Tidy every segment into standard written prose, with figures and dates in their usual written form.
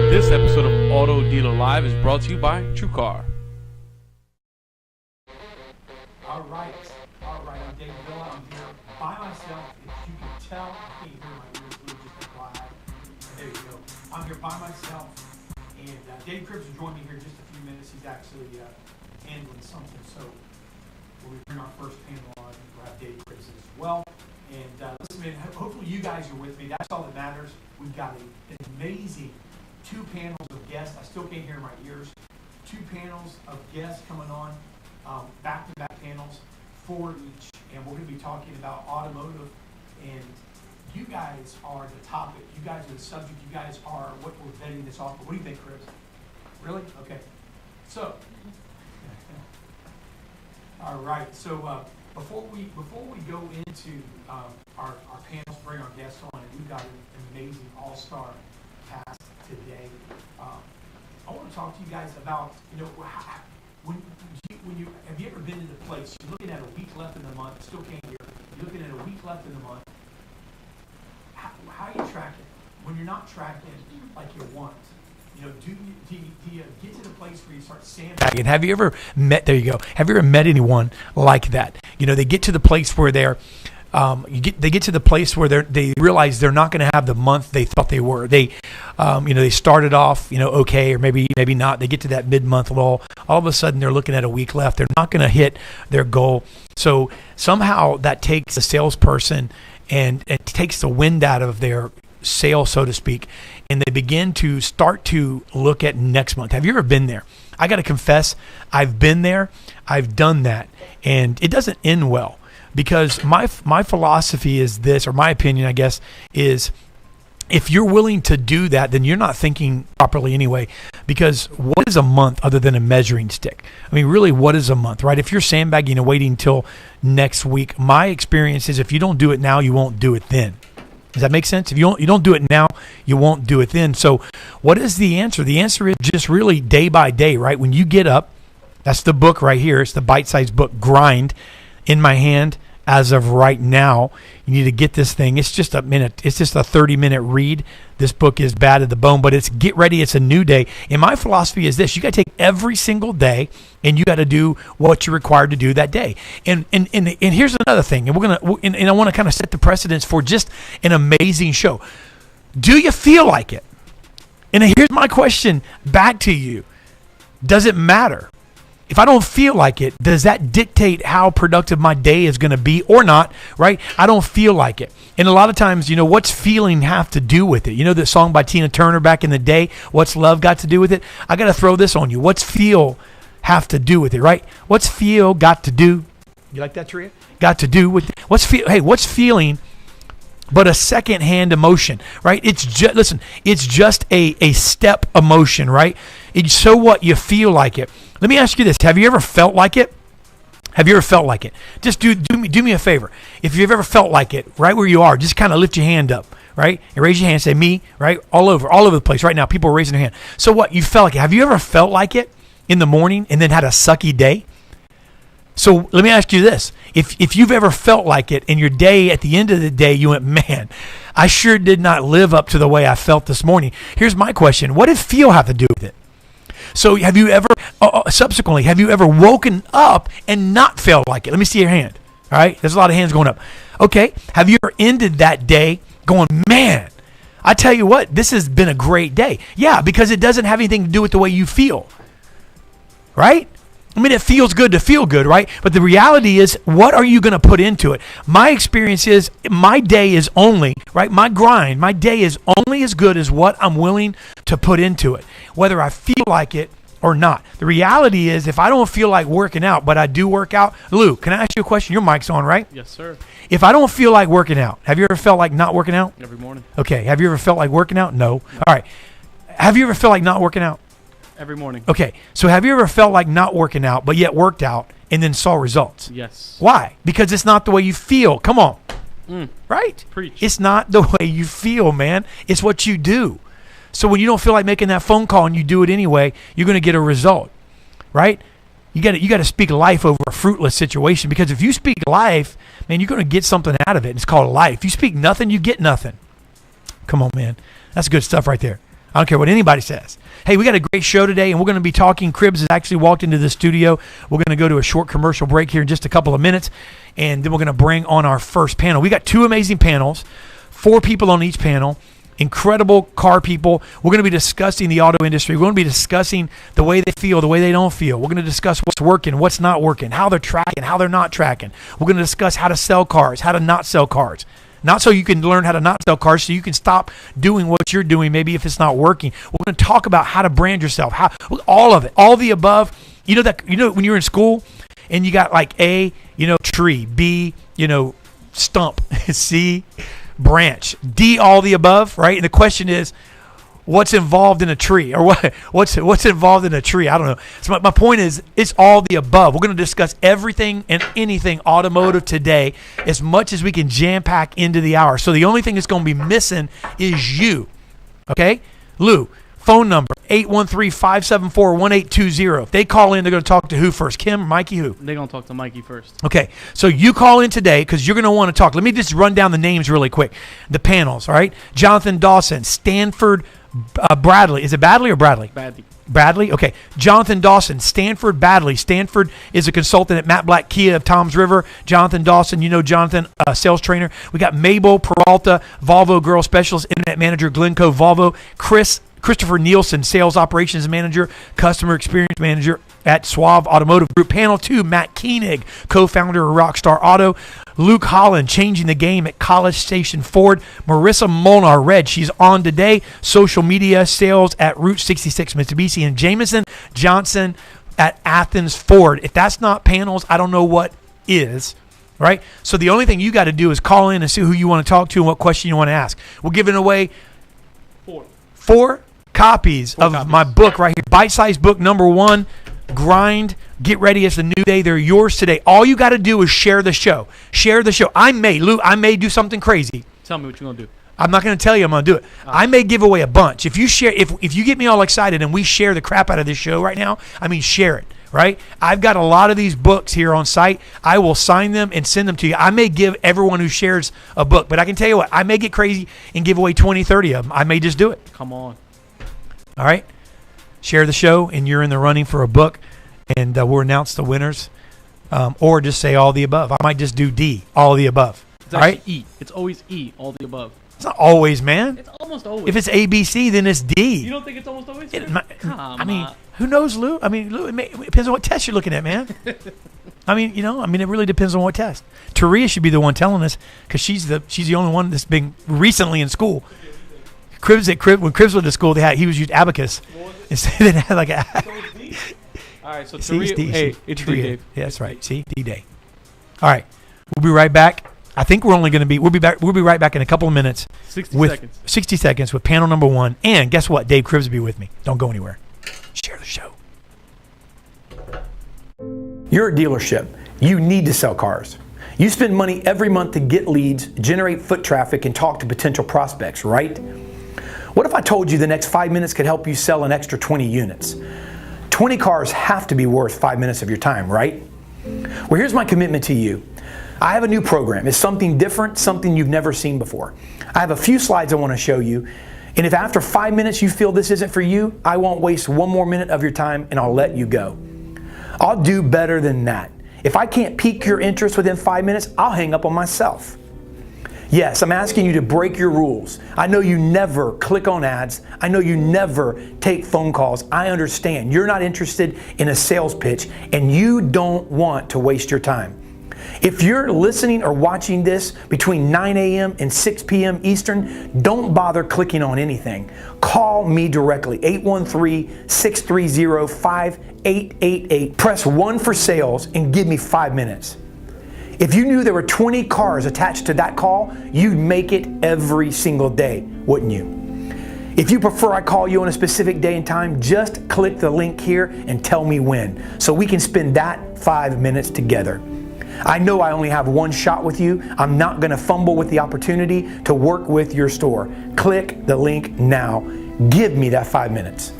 This episode of Auto Dealer Live is brought to you by TrueCar. All right, I'm Dave Villa. I'm here by myself. If you can tell, I can't hear my ears really just quiet. There you go. I'm here by myself, and Dave Cripps will join me here in just a few minutes. He's actually handling something, so when we bring our first panel on, we'll have Dave Cripps as well. And listen, man, hopefully you guys are with me. That's all that matters. We've got an amazing 2 panels of guests. I still can't hear my ears. 2 panels of guests coming on, back-to-back panels, 4 each, and we're going to be talking about automotive. And you guys are the topic. You guys are the subject. You guys are what we're vetting this off. What do you think, Chris? Really? Okay. So, all right. So before we go into our panels, bring our guests on, and we've got an amazing all-star cast today. I want to talk to you guys about, when you have you ever been in a place, you're looking at a week left in the month, still can't hear, you're looking at a week left in the month, how are you tracking? When you're not tracking like you want, do you get to the place where you start sandbagging? Have you ever met, there you go, have you ever met anyone like that? They get to the place where they're, they get to the place where they realize they're not going to have the month they thought they were. They started off, okay, or maybe not. They get to that mid-month lull. All of a sudden, they're looking at a week left. They're not going to hit their goal. So somehow that takes a salesperson and it takes the wind out of their sail, so to speak, and they begin to start to look at next month. Have you ever been there? I got to confess, I've been there. I've done that, and it doesn't end well. Because my philosophy is this, or my opinion, I guess, is if you're willing to do that, then you're not thinking properly anyway. Because what is a month other than a measuring stick? I mean, really, what is a month, right? If you're sandbagging and waiting until next week, my experience is if you don't do it now, you won't do it then. Does that make sense? If you don't do it now, you won't do it then. So what is the answer? The answer is just really day by day, right? When you get up, that's the book right here. It's the bite-sized book, Grind, in my hand. As of right now, you need to get this thing. It's just a minute. It's just a 30-minute read. This book is bad at the bone, but it's get ready. It's a new day. And my philosophy is this: you got to take every single day, and you got to do what you're required to do that day. And here's another thing. And I want to kind of set the precedence for just an amazing show. Do you feel like it? And here's my question back to you: does it matter? If I don't feel like it, does that dictate how productive my day is going to be or not, right? I don't feel like it. And a lot of times, what's feeling have to do with it? You know the song by Tina Turner back in the day, What's Love Got to Do with it? I got to throw this on you. What's feel have to do with it, right? What's feel got to do? You like that, Tria? Got to do with what's feeling but a second-hand emotion, right? It's just a step emotion, right? It's so what you feel like it. Let me ask you this: have you ever felt like it? Have you ever felt like it? Just do me a favor. If you've ever felt like it, right where you are, just kind of lift your hand up, right? And raise your hand. Say me, right? All over the place right now. People are raising their hand. So what? You felt like it. Have you ever felt like it in the morning and then had a sucky day? So let me ask you this. If you've ever felt like it in your day, at the end of the day, you went, man, I sure did not live up to the way I felt this morning. Here's my question. What did feel have to do with it? So have you ever, subsequently, have you ever woken up and not felt like it? Let me see your hand. All right? There's a lot of hands going up. Okay. Have you ever ended that day going, man, I tell you what, this has been a great day. Yeah, because it doesn't have anything to do with the way you feel. Right? I mean, it feels good to feel good, right? But the reality is, what are you going to put into it? My experience is my day is only, right? My grind, my day is only as good as what I'm willing to put into it, whether I feel like it or not. The reality is, if I don't feel like working out, but I do work out, Lou, can I ask you a question? Your mic's on, right? Yes, sir. If I don't feel like working out, have you ever felt like not working out? Every morning. Okay. Have you ever felt like working out? No. All right. Have you ever felt like not working out? Every morning. Okay. So have you ever felt like not working out, but yet worked out and then saw results? Yes. Why? Because it's not the way you feel. Come on. Right? Preach. It's not the way you feel, man. It's what you do. So when you don't feel like making that phone call and you do it anyway, you're going to get a result, right? You got to speak life over a fruitless situation, because if you speak life, man, you're going to get something out of it. It's called life. If you speak nothing, you get nothing. Come on, man. That's good stuff right there. I don't care what anybody says. Hey, we got a great show today, and we're going to be talking. Cribbs has actually walked into the studio. We're going to go to a short commercial break here in just a couple of minutes, and then we're going to bring on our first panel. We got 2 amazing panels, 4 people on each panel, incredible car people. We're going to be discussing the auto industry. We're going to be discussing the way they feel, the way they don't feel. We're going to discuss what's working, what's not working, how they're tracking, how they're not tracking. We're going to discuss how to sell cars, how to not sell cars. Not so you can learn how to not sell cars, so you can stop doing what you're doing, maybe if it's not working. We're going to talk about how to brand yourself, how all of it, all the above. You know when you're in school and you got like A, tree, B, stump, C, branch, D, all the above, right? And the question is, what's involved in a tree, or what's involved in a tree? I don't know. So my point is, it's all the above. We're going to discuss everything and anything automotive today, as much as we can jam pack into the hour. So the only thing that's going to be missing is you. Okay, Lou. Phone number 813-574-1820. If they call in, they're going to talk to who first? Kim or Mikey? Who? They're going to talk to Mikey first. Okay, so you call in today because you're going to want to talk. Let me just run down the names really quick. The panels, all right? Jonathan Dawson, Stanford Bradley. Is it Badley or Bradley? Bradley? Okay. Jonathan Dawson, Stanford Badley. Stanford is a consultant at Matt Black Kia of Toms River. Jonathan Dawson, Jonathan, sales trainer. We got Mabel Peralta, Volvo Girl Specialist, Internet Manager, Glencoe Volvo. Christopher Nielsen, Sales Operations Manager, Customer Experience Manager at Suave Automotive Group. Panel 2, Matt Koenig, co-founder of Rockstar Auto. Luke Holland, changing the game at College Station Ford. Marissa Molnar, Red, she's on today. Social media sales at Route 66 Mitsubishi. And Jameson Johnson at Athens Ford. If that's not panels, I don't know what is. Right? So the only thing you got to do is call in and see who you want to talk to and what question you want to ask. We're giving away 4 copies of my book right here. Bite-sized book number 1, Grind. Get ready. It's a new day. They're yours today. All you got to do is share the show. Share the show. I may do something crazy. Tell me what you're going to do. I'm not going to tell you I'm going to do it. I may give away a bunch. If you share, if you get me all excited and we share the crap out of this show right now, share it, right? I've got a lot of these books here on site. I will sign them and send them to you. I may give everyone who shares a book, but I can tell you what, I may get crazy and give away 20, 30 of them. I may just do it. Come on. All right? Share the show and you're in the running for a book, and we'll announce the winners, or just say all the above. I might just do D, all the above. It's all right? E. It's always E, all the above. It's not always, man. It's almost always. If it's ABC, then it's D. You don't think it's almost always? Come on. Who knows, Lou? Lou, it depends on what test you're looking at, man. it really depends on what test. Taria should be the one telling us, because she's the only one that's been recently in school. When Cribbs went to school, he was used abacus. Instead, they had like a. All right, so Taria, it's Taria. D-Day. Yeah, that's right. See, D-Day. All right, we'll be right back. I think we'll be back. We'll be right back in a couple of minutes. 60 seconds with panel number 1. And guess what? Dave Cribbs will be with me. Don't go anywhere. Share the show. You're a dealership. You need to sell cars. You spend money every month to get leads, generate foot traffic, and talk to potential prospects, right? What if I told you the next 5 minutes could help you sell an extra 20 units? 20 cars have to be worth 5 minutes of your time, right? Well, here's my commitment to you. I have a new program. It's something different, something you've never seen before. I have a few slides I want to show you, and if after 5 minutes you feel this isn't for you, I won't waste one more minute of your time and I'll let you go. I'll do better than that. If I can't pique your interest within 5 minutes, I'll hang up on myself. Yes, I'm asking you to break your rules. I know you never click on ads. I know you never take phone calls. I understand you're not interested in a sales pitch and you don't want to waste your time. If you're listening or watching this between 9 a.m. and 6 p.m. Eastern, don't bother clicking on anything. Call me directly, 813-630-5888. Press 1 for sales and give me 5 minutes. If you knew there were 20 cars attached to that call, you'd make it every single day, wouldn't you? If you prefer I call you on a specific day and time, just click the link here and tell me when, so we can spend that 5 minutes together. I know I only have one shot with you. I'm not going to fumble with the opportunity to work with your store. Click the link now. Give me that 5 minutes.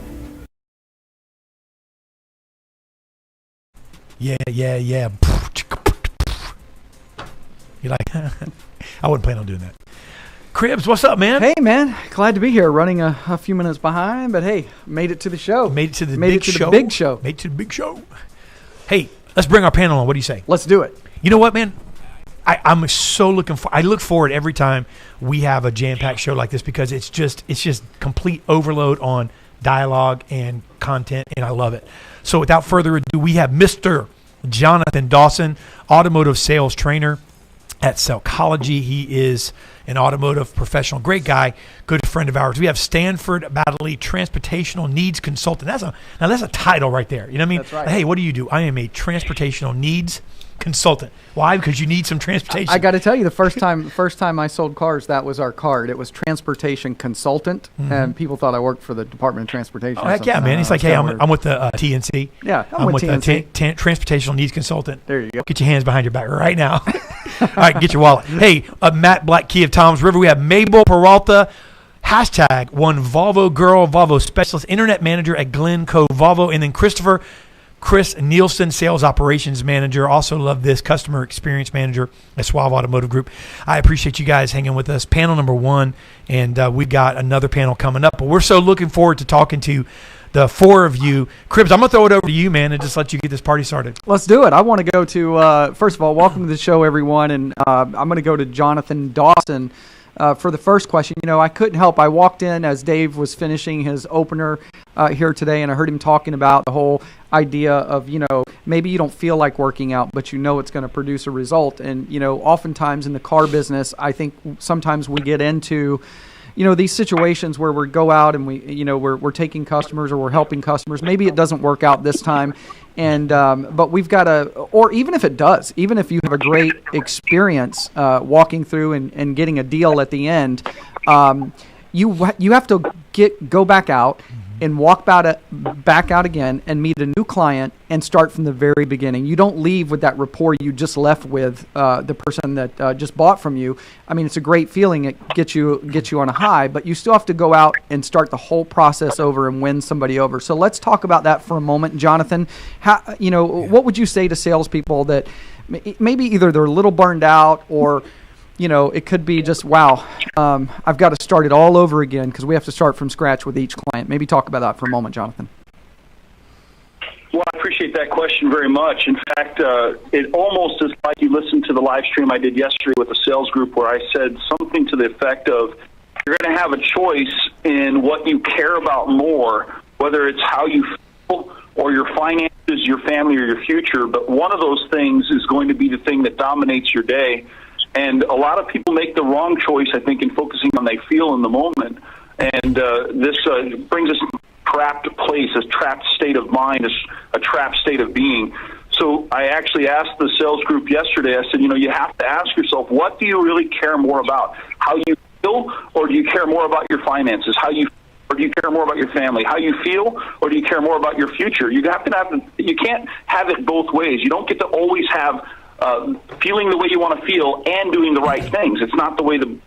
Yeah. You're like, I wouldn't plan on doing that. Cribs, what's up, man? Hey, man. Glad to be here. Running a few minutes behind, but hey, made it to the show. Made it to the big show. Made it to the big show. Hey, let's bring our panel on. What do you say? Let's do it. You know what, man? I'm so looking for. I look forward every time we have a jam-packed show like this because it's just complete overload on dialogue and content, and I love it. So without further ado, we have Mr. Jonathan Dawson, automotive sales trainer at Sellcology. He is an automotive professional, great guy, good friend of ours. We have Stanford Baddeley, transportational needs consultant. That's a title right there. You know what I mean? That's right. Hey, what do you do? I am a transportational needs consultant. Why? Because you need some transportation. I got to tell you, the first time I sold cars, that was our card. It was transportation consultant, and people thought I worked for the Department of Transportation. Oh, heck yeah, man. It's like, hey, I'm with the TNC. Yeah, I'm with TNC. Transportational needs consultant. There you go. Get your hands behind your back right now. All right, get your wallet. Hey, Matt Black, Key of Toms River. We have Mabel Peralta, hashtag one Volvo girl, Volvo specialist, internet manager at Glencoe Volvo, and then Chris Nielsen, sales operations manager. Also love this, customer experience manager at Suave Automotive Group. I appreciate you guys hanging with us. Panel number 1, and we've got another panel coming up. But we're so looking forward to talking to the 4 of you. Cribs, I'm going to throw it over to you, man, and just let you get this party started. Let's do it. I want to go to, first of all, welcome to the show, everyone. And I'm going to go to Jonathan Dawson for the first question. You know, I couldn't help. I walked in as Dave was finishing his opener here today, and I heard him talking about the whole idea of, you know, maybe you don't feel like working out, but you know it's going to produce a result. And, you know, oftentimes in the car business, I think sometimes we get into, you know, these situations where we go out and we're taking customers or we're helping customers. Maybe it doesn't work out this time. And but we've got or even if it does, even if you have a great experience walking through and getting a deal at the end, you have to go back out and walk back out again and meet a new client and start from the very beginning. You don't leave with that rapport you just left with the person that just bought from you. I mean, it's a great feeling. It gets you on a high, but you still have to go out and start the whole process over and win somebody over. So let's talk about that for a moment, Jonathan. What would you say to salespeople that maybe either they're a little burned out or, you know, it could be just, wow, I've got to start it all over again because we have to start from scratch with each client. Maybe talk about that for a moment, Jonathan. Well, I appreciate that question very much. In fact, it almost is like you listened to the live stream I did yesterday with the sales group where I said something to the effect of you're going to have a choice in what you care about more, whether it's how you feel or your finances, your family, or your future. But one of those things is going to be the thing that dominates your day. And a lot of people make the wrong choice, I think, in focusing on they feel in the moment. And this brings us to a trapped place, a trapped state of mind, a trapped state of being. So I actually asked the sales group yesterday, I said, you know, you have to ask yourself, what do you really care more about? How you feel, or do you care more about your finances? Or do you care more about your family? How you feel, or do you care more about your future? You can't have it both ways. You don't get to always have feeling the way you want to feel and doing the right things. It's not the way the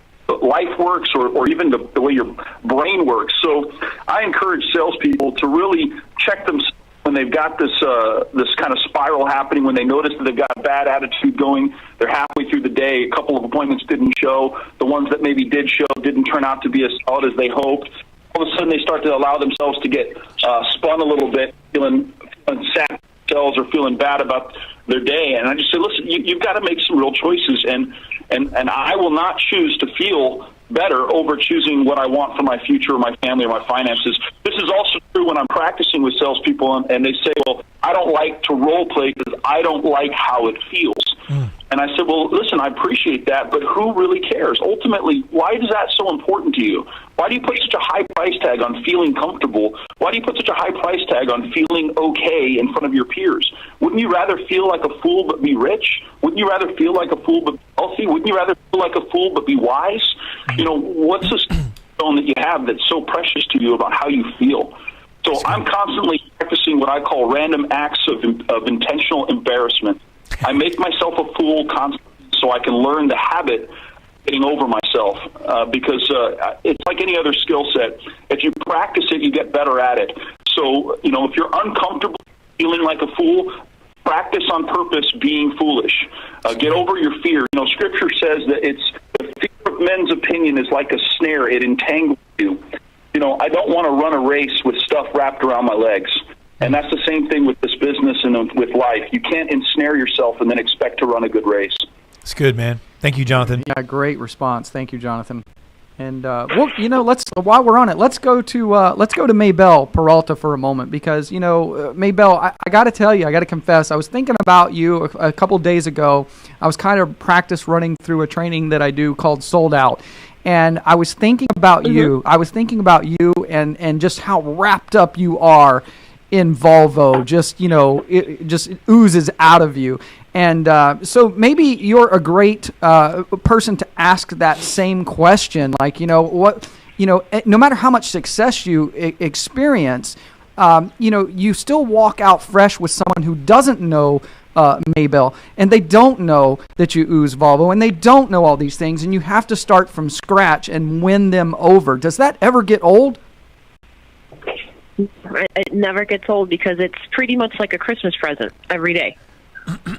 life works or even the way your brain works. So I encourage salespeople to really check themselves when they've got this kind of spiral happening, when they notice that they've got a bad attitude going, they're halfway through the day, a couple of appointments didn't show, the ones that maybe did show didn't turn out to be as solid as they hoped. All of a sudden they start to allow themselves to get spun a little bit, feeling sad, themselves or feeling bad about their day. And I just say, listen, you've got to make some real choices, and I will not choose to feel better over choosing what I want for my future or my family or my finances. This is also true when I'm practicing with salespeople and they say, well, I don't like to role play because I don't like how it feels. And I said, well, listen, I appreciate that, but who really cares? Ultimately, why is that so important to you? Why do you put such a high price tag on feeling comfortable? Why do you put such a high price tag on feeling okay in front of your peers? Wouldn't you rather feel like a fool but be rich? Wouldn't you rather feel like a fool but be healthy? Wouldn't you rather feel like a fool but be wise? You know, what's this stone that you have that's so precious to you about how you feel? So I'm constantly practicing what I call random acts of intentional embarrassment. I make myself a fool constantly so I can learn the habit of getting over myself because it's like any other skill set. If you practice it, you get better at it. So, you know, if you're uncomfortable feeling like a fool, practice on purpose being foolish. Get over your fear. You know, Scripture says that the fear of men's opinion is like a snare. It entangles you. You know, I don't want to run a race with stuff wrapped around my legs. And that's the same thing with this business and with life. You can't ensnare yourself and then expect to run a good race. It's good, man. Thank you, Jonathan. Yeah, great response. Thank you, Jonathan. And well, you know, while we're on it, let's go to Maybelle Peralta for a moment because you know, Maybelle, I got to tell you, I got to confess, I was thinking about you a couple days ago. I was kind of practice running through a training that I do called Sold Out. And I was thinking about you. I was thinking about you and just how wrapped up you are in Volvo. Just, you know, it just oozes out of you. And so maybe you're a great person to ask that same question. Like, you know, what, you know, no matter how much success you experience, you know, you still walk out fresh with someone who doesn't know Maybelle, and they don't know that you ooze Volvo, and they don't know all these things, and you have to start from scratch and win them over. Does that ever get old? It never gets old because it's pretty much like a Christmas present every day.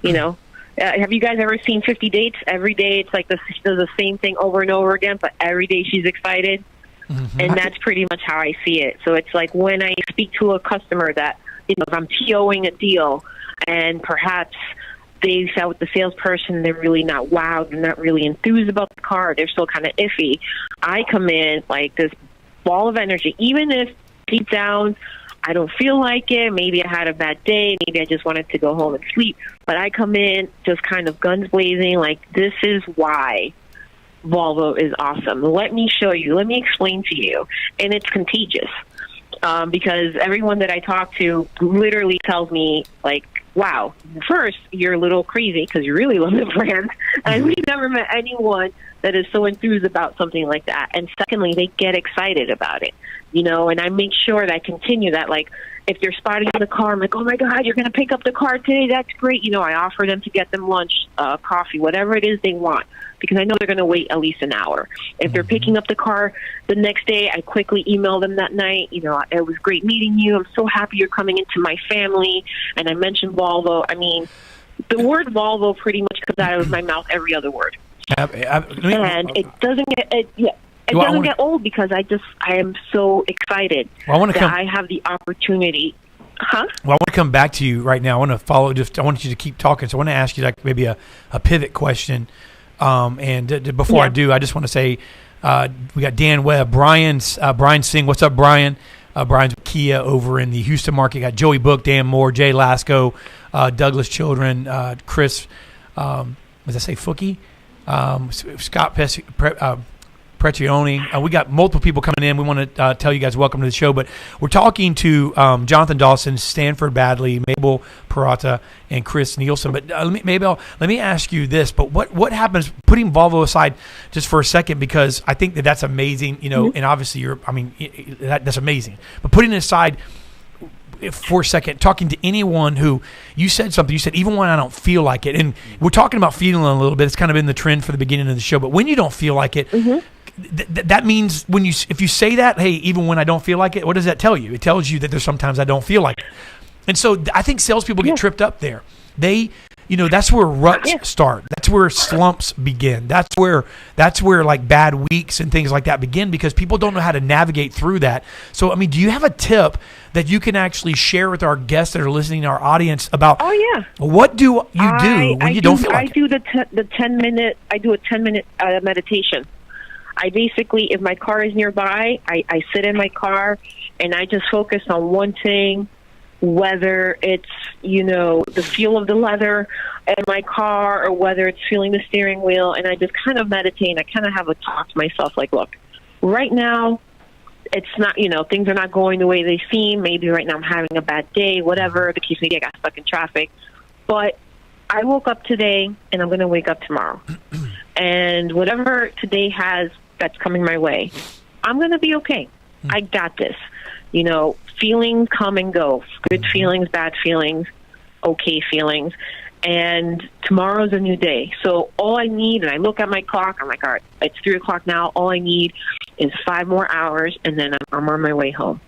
You know, have you guys ever seen 50 Dates? Every day it's like the same thing over and over again, but every day she's excited. Mm-hmm. And that's pretty much how I see it. So it's like when I speak to a customer that, you know, if I'm TOing a deal and perhaps they sat with the salesperson, they're really not wowed, they're not really enthused about the car, they're still kind of iffy. I come in like this ball of energy, even if deep down I don't feel like it, maybe I had a bad day, maybe I just wanted to go home and sleep, but I come in just kind of guns blazing, like this is why Volvo is awesome. Let me show you, let me explain to you. And it's contagious because everyone that I talk to literally tells me like, wow, first, you're a little crazy because you really love the brand. And we've never met anyone that is so enthused about something like that. And secondly, they get excited about it, you know, and I make sure that I continue that. Like, if they're spotting the car, I'm like, oh, my God, you're going to pick up the car today. That's great. You know, I offer them to get them lunch, coffee, whatever it is they want, because I know they're going to wait at least an hour. If they're picking up the car the next day, I quickly email them that night. You know, it was great meeting you. I'm so happy you're coming into my family. And I mentioned Volvo. I mean, the word Volvo pretty much comes out of my mouth every other word. And it doesn't get old because I am so excited I have the opportunity. Huh? Well, I want to come back to you right now. I want to follow. I want you to keep talking. So I want to ask you like maybe a pivot question. Before I do, I just want to say we got Dan Webb, Brian Singh. What's up, Brian? Brian's with Kia over in the Houston market. Got Joey Book, Dan Moore, Jay Lasco, Douglas Children, Chris. Was I say Fookie? Scott Preccioni. We got multiple people coming in. We want to tell you guys welcome to the show, but we're talking to Jonathan Dawson, Stanford Badley, Maybelle Peralta, and Chris Nielsen. But Maybelle, let me ask you this, but what happens, putting Volvo aside just for a second, because I think that's amazing, you know, and obviously that's amazing. But putting it aside for a second, talking to anyone who, you said something, you said, even when I don't feel like it, and we're talking about feeling a little bit, it's kind of been the trend for the beginning of the show, but when you don't feel like it, that means if you say that, hey, even when I don't feel like it, what does that tell you? It tells you that there's sometimes I don't feel like it. And so I think salespeople get tripped up there. They, you know, that's where ruts start. That's that's where slumps begin. That's where like bad weeks and things like that begin, because people don't know how to navigate through that. So, I mean, do you have a tip that you can actually share with our guests that are listening, our audience, about? Oh yeah. What do you do when you don't feel like I do the 10-minute. I do a 10-minute meditation. I basically, if my car is nearby, I sit in my car and I just focus on one thing, whether it's, the feel of the leather in my car or whether it's feeling the steering wheel, and I just kind of meditate and I kind of have a talk to myself like, look, right now, it's not, things are not going the way they seem. Maybe right now I'm having a bad day, whatever the case may be, I got stuck in traffic. But I woke up today and I'm going to wake up tomorrow. And whatever today has that's coming my way, I'm going to be okay. I got this. Feelings come and go. Good feelings, bad feelings, okay feelings. And tomorrow's a new day. So all I need, and I look at my clock, I'm like, all right, it's 3 o'clock now. All I need is 5 more hours, and then I'm on my way home.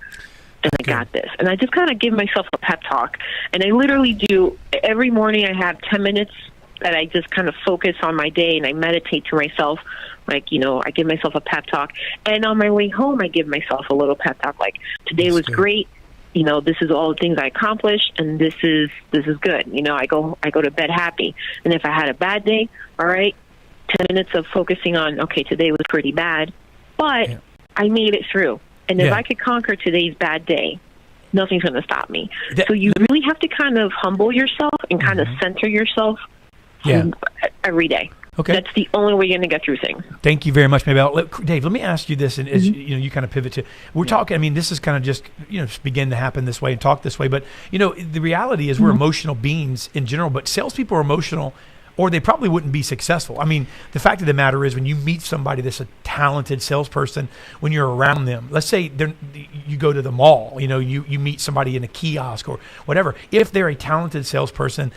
And I got this. And I just kind of give myself a pep talk. And I literally do, every morning I have 10 minutes that I just kind of focus on my day, and I meditate to myself. Like, I give myself a pep talk. And on my way home, I give myself a little pep talk. Like, today was great. This is all the things I accomplished, and this is good. I go to bed happy. And if I had a bad day, all right, 10 minutes of focusing on, okay, today was pretty bad, but I made it through. And if I could conquer today's bad day, nothing's going to stop me. So you really have to kind of humble yourself and kind of center yourself every day. Okay. That's the only way you're going to get through things. Thank you very much, Maybelle. Dave, let me ask you this, and as you kind of pivot to, we're talking, I mean, this is kind of just, begin to happen this way and talk this way, but, the reality is we're emotional beings in general, but salespeople are emotional, or they probably wouldn't be successful. I mean, the fact of the matter is when you meet somebody that's a talented salesperson, when you're around them, let's say you go to the mall, you meet somebody in a kiosk or whatever, if they're a talented salesperson,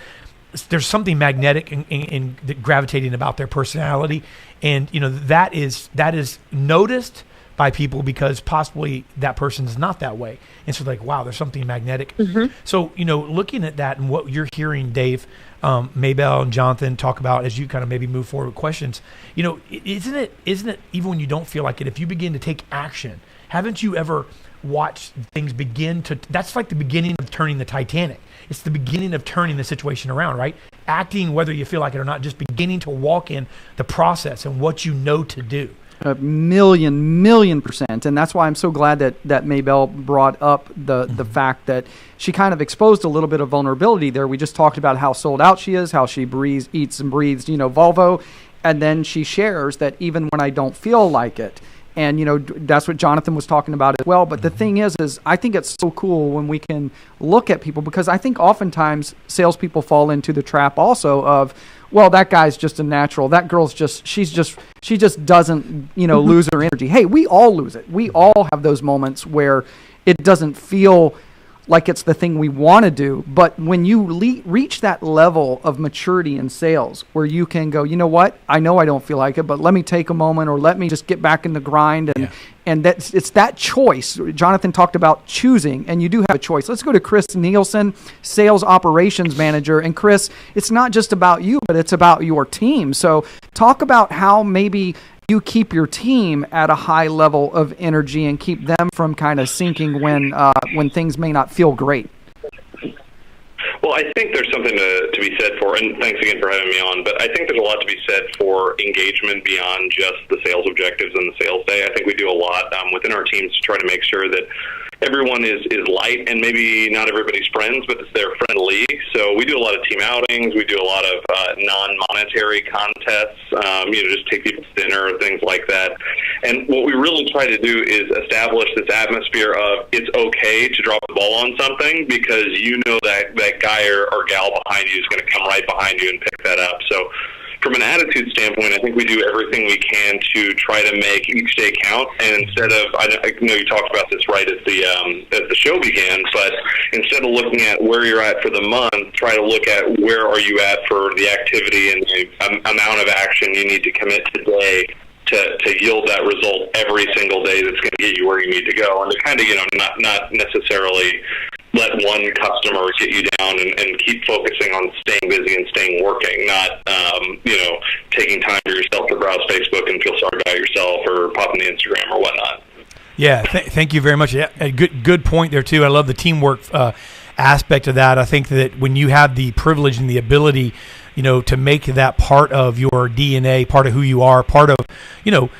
there's something magnetic and gravitating about their personality, and that is noticed by people because possibly that person is not that way, and so like, wow, there's something magnetic. So looking at that and what you're hearing, Dave, Maybelle and Jonathan talk about as you kind of maybe move forward with questions, isn't it even when you don't feel like it, if you begin to take action, haven't you ever watched things begin to, that's like the beginning of turning the Titanic. It's the beginning of turning the situation around, right? Acting, whether you feel like it or not, just beginning to walk in the process and what you know to do. 1,000,000%. And that's why I'm so glad that Maybelle brought up the fact that she kind of exposed a little bit of vulnerability there. We just talked about how sold out she is, how she eats and breathes, Volvo. And then she shares that even when I don't feel like it, and, that's what Jonathan was talking about as well. But the thing is I think it's so cool when we can look at people, because I think oftentimes salespeople fall into the trap also of, well, that guy's just a natural. That girl's she just doesn't, lose her energy. Hey, we all lose it. We all have those moments where it doesn't feel like it's the thing we want to do. But when you reach that level of maturity in sales where you can go, you know what, I know I don't feel like it, but let me take a moment, or let me just get back in the grind. And it's that choice. Jonathan talked about choosing, and you do have a choice. Let's go to Chris Nielsen, Sales Operations Manager. And Chris, it's not just about you, but it's about your team. So talk about how maybe you keep your team at a high level of energy and keep them from kind of sinking when things may not feel great. Well, I think there's something to be said for, and thanks again for having me on, but I think there's a lot to be said for engagement beyond just the sales objectives and the sales day. I think we do a lot within our teams to try to make sure that everyone is light, and maybe not everybody's friends, but they're friendly. So we do a lot of team outings. We do a lot of non-monetary contests, just take people to dinner, things like that. And what we really try to do is establish this atmosphere of it's okay to drop the ball on something, because that guy or gal behind you is going to come right behind you and pick that up. So from an attitude standpoint, I think we do everything we can to try to make each day count. And instead of, I know you talked about this right as the show began, but instead of looking at where you're at for the month, try to look at where are you at for the activity and the amount of action you need to commit today to yield that result every single day that's going to get you where you need to go. And to kind of, not necessarily let one customer get you down and keep focusing on staying busy and staying working, not, taking time for yourself to browse Facebook and feel sorry about yourself or pop on the Instagram or whatnot. Yeah, thank you very much. Yeah, a good point there, too. I love the teamwork aspect of that. I think that when you have the privilege and the ability, to make that part of your DNA, part of who you are, part of,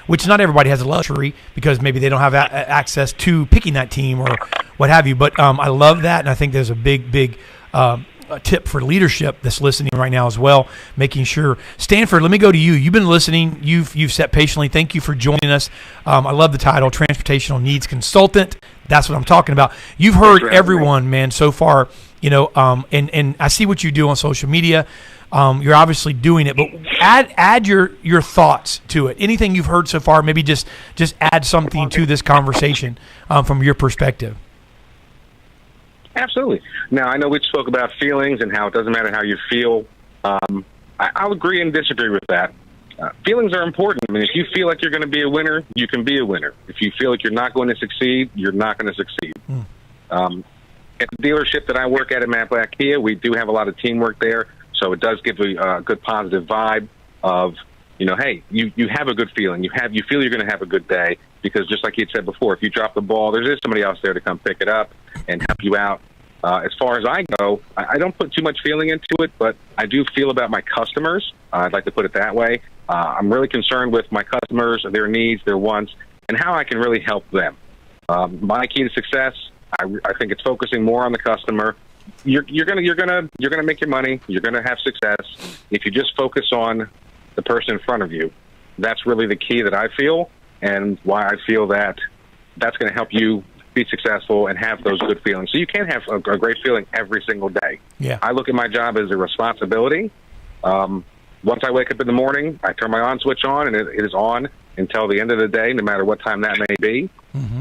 which not everybody has a luxury because maybe they don't have access to picking that team or what have you. But I love that, and I think there's a big a tip for leadership that's listening right now as well, making sure. Stanford, let me go to you. You've been listening. You've sat patiently. Thank you for joining us. I love the title, Transportational Needs Consultant. That's what I'm talking about. You've heard everyone, man, so far, and I see what you do on social media. You're obviously doing it, but add your thoughts to it. Anything you've heard so far, maybe just add something to this conversation from your perspective. Absolutely. Now, I know we spoke about feelings and how it doesn't matter how you feel. I would agree and disagree with that. Feelings are important. I mean, if you feel like you're going to be a winner, you can be a winner. If you feel like you're not going to succeed, you're not going to succeed. At the dealership that I work at Matt Black Kia, we do have a lot of teamwork there, so it does give a good positive vibe of, hey, you have a good feeling. You feel you're going to have a good day because just like you had said before, if you drop the ball, there's somebody else there to come pick it up and help you out. As far as I go, I don't put too much feeling into it, but I do feel about my customers. I'd like to put it that way. I'm really concerned with my customers, their needs, their wants, and how I can really help them. My key to success, I think it's focusing more on the customer. You're gonna make your money. You're gonna have success if you just focus on the person in front of you. That's really the key that I feel, and why I feel that that's going to help you be successful and have those good feelings. So you can have a great feeling every single day. Yeah. I look at my job as a responsibility. Once I wake up in the morning, I turn my on switch on, and it is on until the end of the day, no matter what time that may be.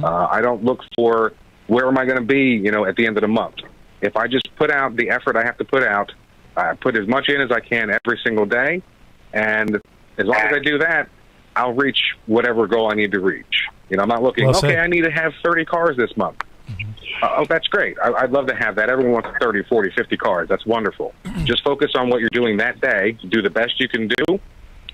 I don't look for where am I going to be, at the end of the month. If I just put out the effort I have to put out, I put as much in as I can every single day, and as long as I do that, I'll reach whatever goal I need to reach. I'm not looking, I need to have 30 cars this month. Oh, that's great. I'd love to have that. Everyone wants 30, 40, 50 cars. That's wonderful. Just focus on what you're doing that day, do the best you can do,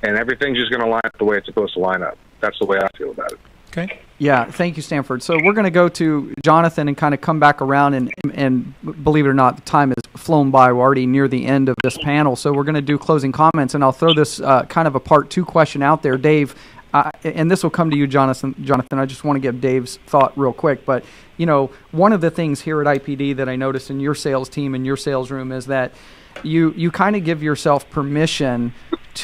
and everything's just going to line up the way it's supposed to line up. That's the way I feel about it. Okay. Yeah, thank you, Stanford. So we're going to go to Jonathan and kind of come back around, and believe it or not, the time has flown by. We're already near the end of this panel, so we're going to do closing comments, and I'll throw this kind of a part two question out there. Dave, and this will come to you, Jonathan. I just want to give Dave's thought real quick, but one of the things here at IPD that I noticed in your sales team and your sales room is that you kind of give yourself permission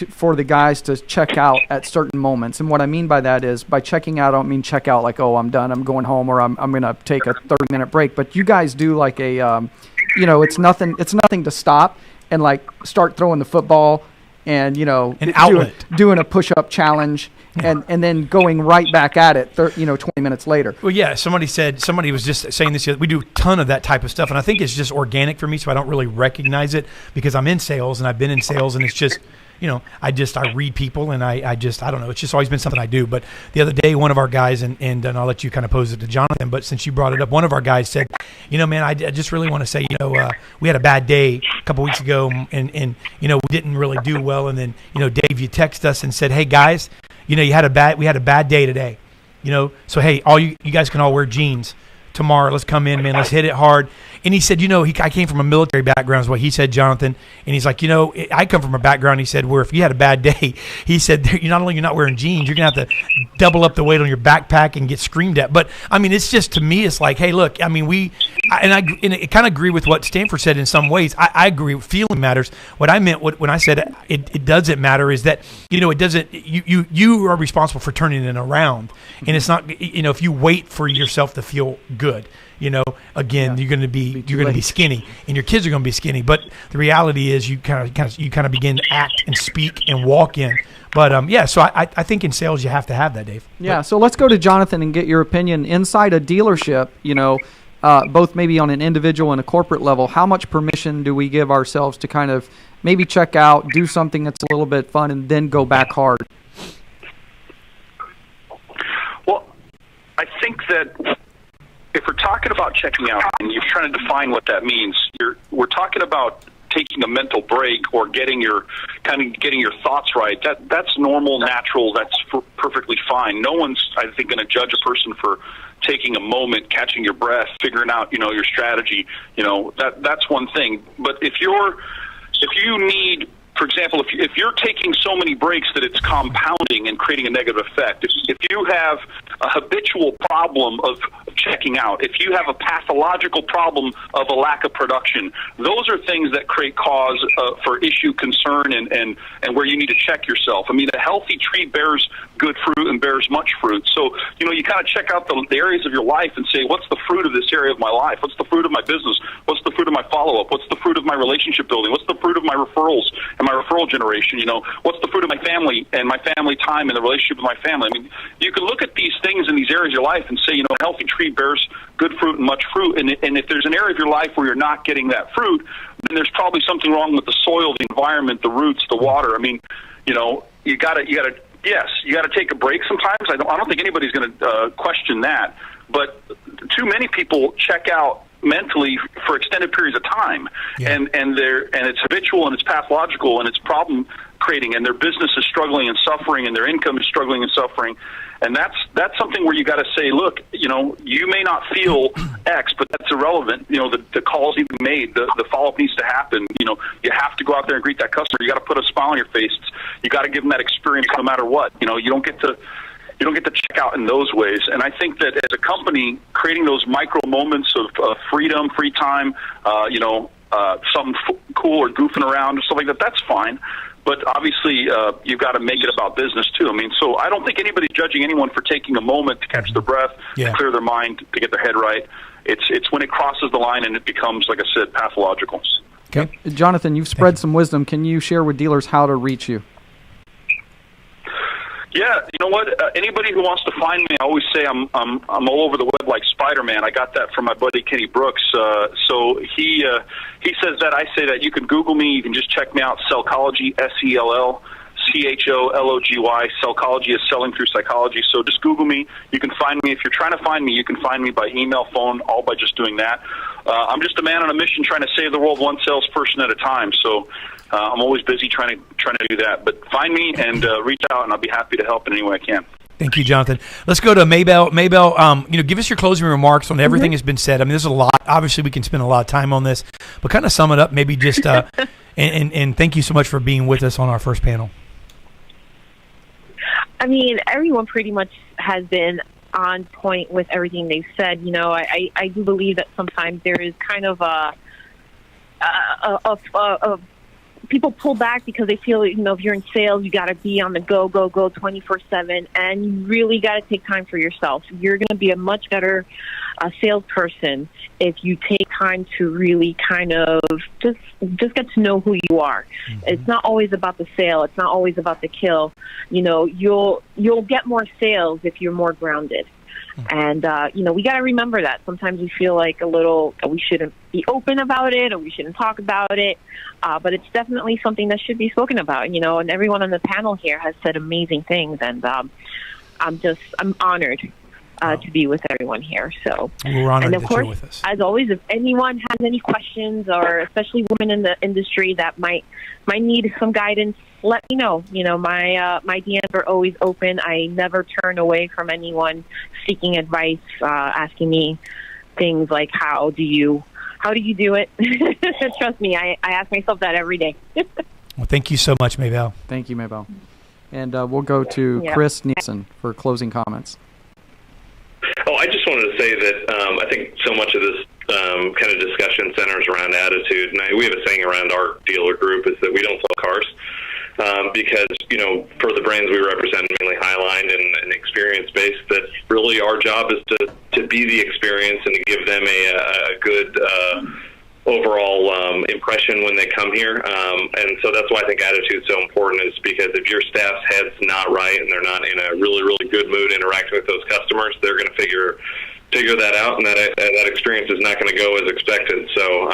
for the guys to check out at certain moments. And what I mean by that is, by checking out, I don't mean check out like, oh, I'm done, I'm going home, or I'm going to take a 30-minute break. But you guys do like a, it's nothing to stop and like start throwing the football and, an outlet, doing a push-up challenge. Yeah. And then going right back at it, 20 minutes later. Well, yeah, somebody was just saying this. We do a ton of that type of stuff, and I think it's just organic for me, so I don't really recognize it because I'm in sales, and I've been in sales, and it's just, I read people, and I don't know. It's just always been something I do. But the other day, one of our guys, and I'll let you kind of pose it to Jonathan, but since you brought it up, one of our guys said, man, I just really want to say, we had a bad day a couple weeks ago, and we didn't really do well, and then, Dave, you text us and said, hey, guys, we had a bad day today, so hey, you guys can all wear jeans tomorrow. Let's come in, man. Let's hit it hard. And he said, I came from a military background is what he said, Jonathan. And he's like, I come from a background, he said, where if you had a bad day, he said, you're not wearing jeans, you're going to have to double up the weight on your backpack and get screamed at. But, I mean, it's just, to me, it's like, hey, look, I mean, I kind of agree with what Stanford said in some ways. I agree. Feeling matters. What I meant when I said it doesn't matter is that, it doesn't, you are responsible for turning it around. And it's not, if you wait for yourself to feel good, again, you're going to be skinny, and your kids are going to be skinny. But the reality is, you kind of begin to act and speak and walk in. But so I think in sales you have to have that, Dave. Yeah. So let's go to Jonathan and get your opinion inside a dealership. Both maybe on an individual and a corporate level. How much permission do we give ourselves to kind of maybe check out, do something that's a little bit fun, and then go back hard? Well, I think that if we're talking about checking out and you're trying to define what that means, we're talking about taking a mental break or getting your thoughts right. That's normal, natural. That's perfectly fine. No one's, I think, going to judge a person for taking a moment, catching your breath, figuring out, your strategy. That's one thing. But if you need, for example, if you're taking so many breaks that it's compounding and creating a negative effect, if you have a habitual problem of checking out, if you have a pathological problem of a lack of production, those are things that create cause for issue, concern, and where you need to check yourself. I mean, a healthy tree bears good fruit and bears much fruit. So, you kind of check out the areas of your life and say, what's the fruit of this area of my life? What's the fruit of my business? What's the fruit of my follow-up? What's the fruit of my relationship building? What's the fruit of my referrals and my referral generation? What's the fruit of my family and my family time and the relationship with my family? I mean, you can look at these things in these areas of your life and say, a healthy tree bears good fruit and much fruit. And if there's an area of your life where you're not getting that fruit, then there's probably something wrong with the soil, the environment, the roots, the water. I mean, you gotta take a break sometimes. I don't think anybody's going to question that. But too many people check out mentally for extended periods of time, and it's habitual and it's pathological and it's problem creating, and their business is struggling and suffering, and their income is struggling and suffering. And that's something where you got to say, look, you may not feel X, but that's irrelevant. The calls need to be made, the follow-up needs to happen. You have to go out there and greet that customer. You got to put a smile on your face. You got to give them that experience no matter what. You don't get to check out in those ways. And I think that as a company, creating those micro moments of freedom, free time, something cool or goofing around or stuff like that, that's fine. But obviously, you've got to make it about business too. I mean, so I don't think anybody's judging anyone for taking a moment to catch their breath, to clear their mind, to get their head right. It's when it crosses the line and it becomes, like I said, pathological. Okay, Jonathan, you've spread some wisdom. Can you share with dealers how to reach you? Yeah, you know what? Anybody who wants to find me, I always say I'm all over the web like Spider-Man. I got that from my buddy Kenny Brooks. So he says that, I say that. You can Google me. You can just check me out. Cellchology, SELLCHOLOGY. Cellchology is selling through psychology. So just Google me. You can find me. If you're trying to find me, you can find me by email, phone, all by just doing that. I'm just a man on a mission trying to save the world one salesperson at a time. So I'm always busy trying to do that. But find me and reach out, and I'll be happy to help in any way I can. Thank you, Jonathan. Let's go to Maybell. Maybell, give us your closing remarks on everything that's been said. I mean, there's a lot. Obviously, we can spend a lot of time on this, but kind of sum it up, maybe just and thank you so much for being with us on our first panel. I mean, everyone pretty much has been on point with everything they've said. I do believe that sometimes there is kind of a people pull back because they feel, if you're in sales, you got to be on the go 24/7, and you really got to take time for yourself. You're going to be a much better salesperson if you take time to really kind of just get to know who you are. Mm-hmm. It's not always about the sale. It's not always about the kill. You'll get more sales if you're more grounded. And, we got to remember that. Sometimes we feel like we shouldn't be open about it or we shouldn't talk about it. But it's definitely something that should be spoken about, and everyone on the panel here has said amazing things. And I'm honored to be with everyone here. So, we're honored and of course, with us. As always, if anyone has any questions, or especially women in the industry that might need some guidance, let me know. My DMs are always open. I never turn away from anyone seeking advice, asking me things like, how do you do it? Trust me, I ask myself that every day. Well, thank you so much, Maybell. Thank you, Maybell. And we'll go to Chris Nielsen for closing comments. Oh, I just wanted to say that I think so much of this kind of discussion centers around attitude. And we have a saying around our dealer group is that we don't sell cars. Because, for the brands we represent, mainly Highline and experience-based, that really our job is to be the experience and to give them a good overall impression when they come here. And so that's why I think attitude is so important, is because if your staff's head's not right and they're not in a really, really good mood interacting with those customers, they're going to figure that out, and that experience is not going to go as expected. So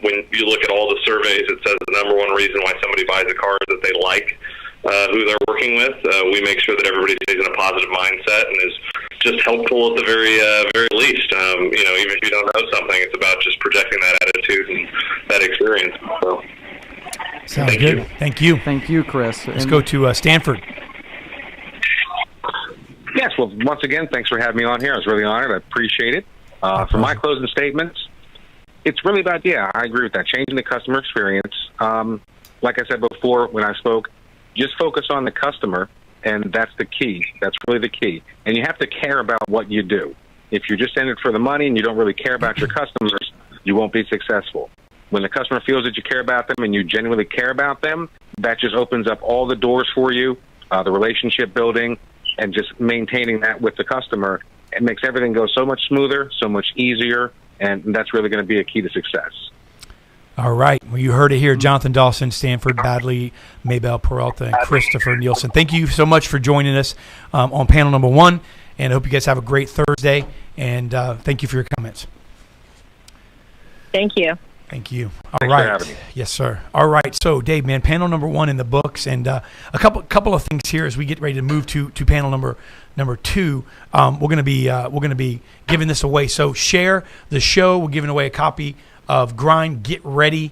when you look at all the surveys, it says the number one reason why somebody buys a car is that they like who they're working with. We make sure that everybody stays in a positive mindset and is just helpful at the very least. Even if you don't know something, it's about just projecting that attitude and that experience. So, Sounds good. Thank you. Thank you, Chris. Let's go to Stanford. Yes, well, once again, thanks for having me on here. I was really honored. I appreciate it. For my closing statements, it's really about, I agree with that, changing the customer experience. Like I said before when I spoke, just focus on the customer, and that's the key. That's really the key. And you have to care about what you do. If you're just in it for the money and you don't really care about your customers, you won't be successful. When the customer feels that you care about them and you genuinely care about them, that just opens up all the doors for you, the relationship building, and just maintaining that with the customer. It makes everything go so much smoother, so much easier, and that's really going to be a key to success. All right. Well, you heard it here. Jonathan Dawson, Stanford, Badley, Maybelle Peralta, and Christopher Nielsen. Thank you so much for joining us on panel number 1, and I hope you guys have a great Thursday, and thank you for your comments. Thank you. Thank you. Thanks for right. having me. Yes, sir. All right. So, Dave, man, panel number 1 in the books, and a couple of things here as we get ready to move to panel number 2. We're going to be giving this away. So, share the show. We're giving away a copy of Grind. Get ready.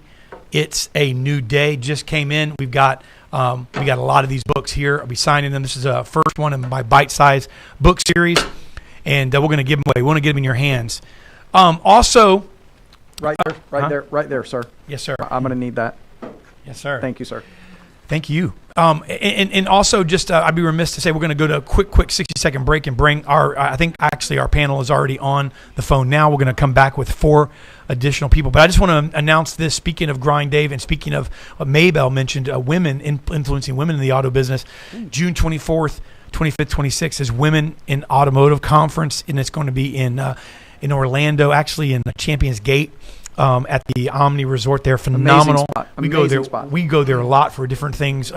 It's a new day. Just came in. We got a lot of these books here. I'll be signing them. This is a first one in my bite-sized book series, and we're going to give them away. We want to get them in your hands. Also. Right there, sir. Yes, sir. I'm going to need that. Yes, sir. Thank you, sir. Thank you. And also just I'd be remiss to say we're going to go to a quick 60-second break and bring I think actually our panel is already on the phone now. We're going to come back with 4 additional people. But I just want to announce this, speaking of Grind, Dave, and speaking of what Maybelle mentioned, women, influencing women in the auto business, June 24th, 25th, 26th is Women in Automotive Conference, and it's going to be in Orlando, actually in Champions Gate. At the Omni Resort there, phenomenal. We go there. Spot. We go there a lot for different things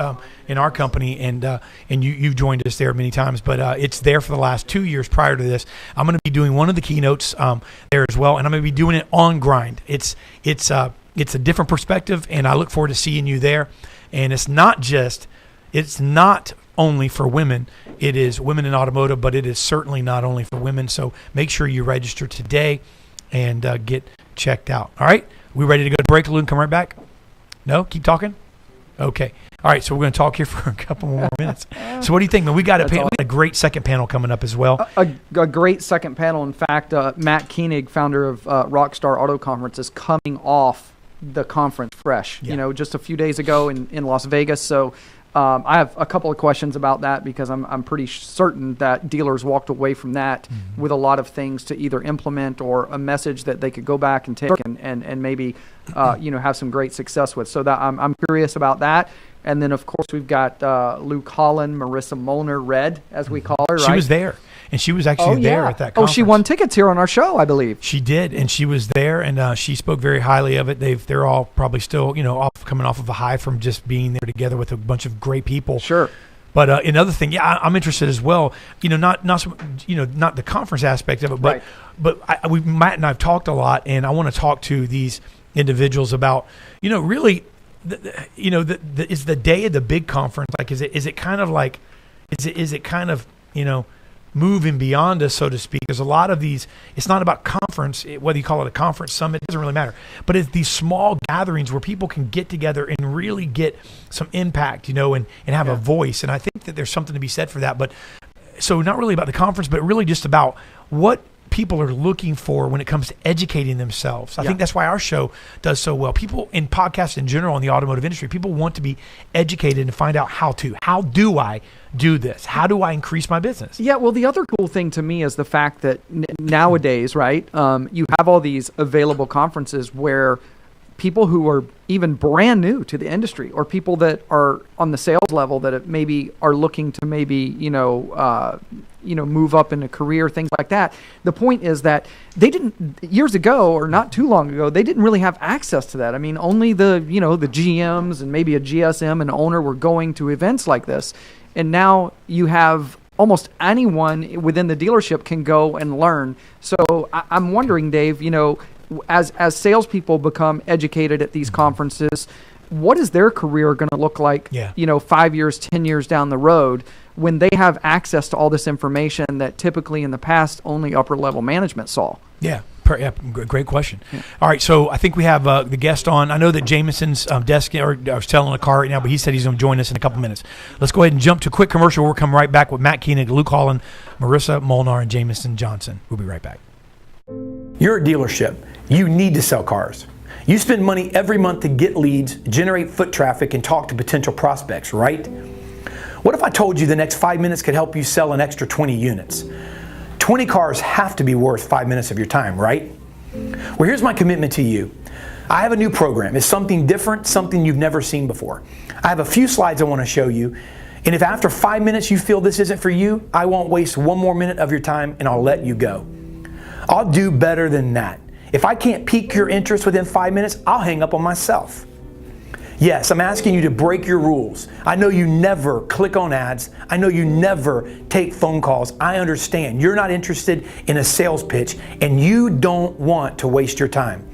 in our company, and you've joined us there many times. But it's there for the last 2 years prior to this. I'm going to be doing one of the keynotes there as well, and I'm going to be doing it on Grind. It's a different perspective, and I look forward to seeing you there. And it's not only for women. It is women in automotive, but it is certainly not only for women. So make sure you register today and get checked out. All right, we ready to go to break, Lou, and come right back? No, keep talking. Okay. All right, so we're going to talk here for a couple more minutes. So what do you think, man? We got a great second panel coming up as well. A great second panel. In fact, Matt Koenig, founder of Rockstar Auto Conference, is coming off the conference fresh. Yeah. Just a few days ago in Las Vegas. So I have a couple of questions about that because I'm pretty certain that dealers walked away from that with a lot of things to either implement or a message that they could go back and take and maybe have some great success with. So that I'm curious about that. And then, of course, we've got Luke Holland, Marissa Molnar, Red, as we call her, right? She was there, and she was actually there at that conference. Oh, she won tickets here on our show, I believe. She did, and she was there, and she spoke very highly of it. They're all probably still, coming off of a high from just being there together with a bunch of great people. Sure. But another thing, I'm interested as well. Not the conference aspect of it, but right. Matt and I've talked a lot, and I want to talk to these individuals about, really. Is the day of the big conference, like, is it kind of like, is it kind of, moving beyond us, so to speak? There's a lot of these, it's not about conference, whether you call it a conference, summit, it doesn't really matter, but it's these small gatherings where people can get together and really get some impact, and have a voice. And I think that there's something to be said for that. But so not really about the conference, but really just about what people are looking for when it comes to educating themselves. I think that's why our show does so well. People in podcasts in general in the automotive industry, people want to be educated and find out how do I do this? How do I increase my business? Yeah, well, the other cool thing to me is the fact that nowadays, right, you have all these available conferences where people who are even brand new to the industry or people that are on the sales level that maybe are looking to maybe, move up in a career, things like that. The point is that they didn't, years ago or not too long ago, they didn't really have access to that. I mean, only the GMs and maybe a GSM and owner were going to events like this. And now you have almost anyone within the dealership can go and learn. So I'm wondering, Dave, as salespeople become educated at these conferences, what is their career going to look like, Yeah. 5 years, 10 years down the road when they have access to all this information that typically in the past only upper level management saw? Yeah. Great question. Yeah. All right, so I think we have the guest on. I know that Jameson's desk or selling a car right now, but he said he's going to join us in a couple minutes. Let's go ahead and jump to a quick commercial. We'll come right back with Matt Koenig, Luke Holland, Marissa Molnar, and Jameson Johnson. We'll be right back. You're a dealership. You need to sell cars. You spend money every month to get leads, generate foot traffic, and talk to potential prospects, right? What if I told you the next 5 minutes could help you sell an extra 20 units? 20 cars have to be worth 5 minutes of your time, right? Well, here's my commitment to you. I have a new program. It's something different, something you've never seen before. I have a few slides I want to show you, and if after 5 minutes you feel this isn't for you, I won't waste one more minute of your time and I'll let you go. I'll do better than that. If I can't pique your interest within 5 minutes, I'll hang up on myself. Yes, I'm asking you to break your rules. I know you never click on ads. I know you never take phone calls. I understand. You're not interested in a sales pitch and you don't want to waste your time.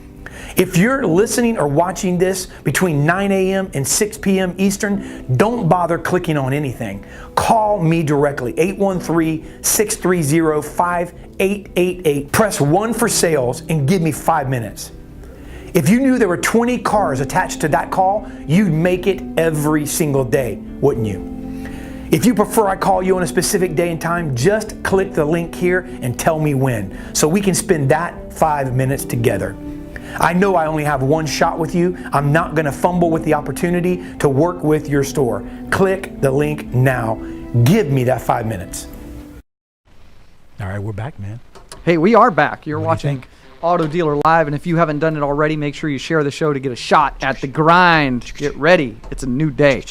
If you're listening or watching this between 9 a.m. and 6 p.m. Eastern, don't bother clicking on anything. Call me directly, 813-630-5888. Press 1 for sales and give me 5 minutes. If you knew there were 20 cars attached to that call, you'd make it every single day, wouldn't you? If you prefer I call you on a specific day and time, just click the link here and tell me when, so we can spend that 5 minutes together. I know I only have one shot with you. I'm not going to fumble with the opportunity to work with your store. Click the link now. Give me that 5 minutes. All right, we're back, man. Hey, we are back. You're What do you watching think? Auto Dealer Live, and if you haven't done it already, make sure you share the show to get a shot at the grind. Get ready. It's a new day.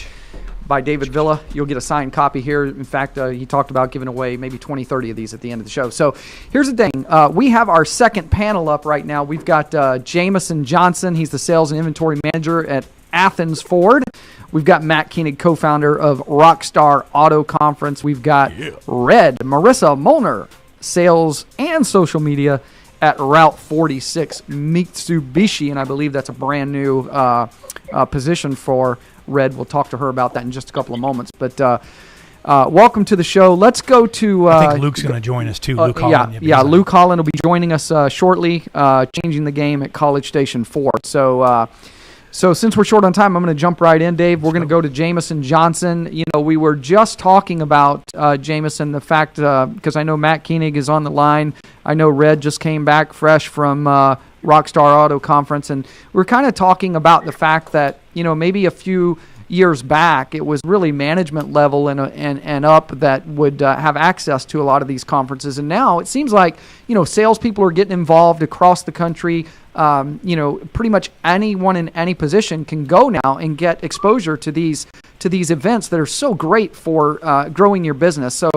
By David Villa. You'll get a signed copy here. In fact, he talked about giving away maybe 20, 30 of these at the end of the show. So here's the thing. We have our second panel up right now. We've got Jameson Johnson. He's the sales and inventory manager at Athens Ford. We've got Matt Koenig, co-founder of Rockstar Auto Conference. We've got Red, Marissa Molnar, sales and social media at Route 46 Mitsubishi, and I believe that's a brand new position for Red. We'll talk to her about that in just a couple of moments. But welcome to the show. Let's go to... I think Luke's going to join us too. Luke Holland. Luke Holland will be joining us shortly, changing the game at College Station 4. So since we're short on time, I'm going to jump right in, Dave. We're going to go to Jameson Johnson. You know, we were just talking about Jameson, the fact, because I know Matt Koenig is on the line. I know Red just came back fresh from Rockstar Auto Conference, and we're kind of talking about the fact that, you know, maybe a few years back, it was really management level and up that would have access to a lot of these conferences. And now it seems like, you know, salespeople are getting involved across the country. You know, pretty much anyone in any position can go now and get exposure to these events that are so great for growing your business. So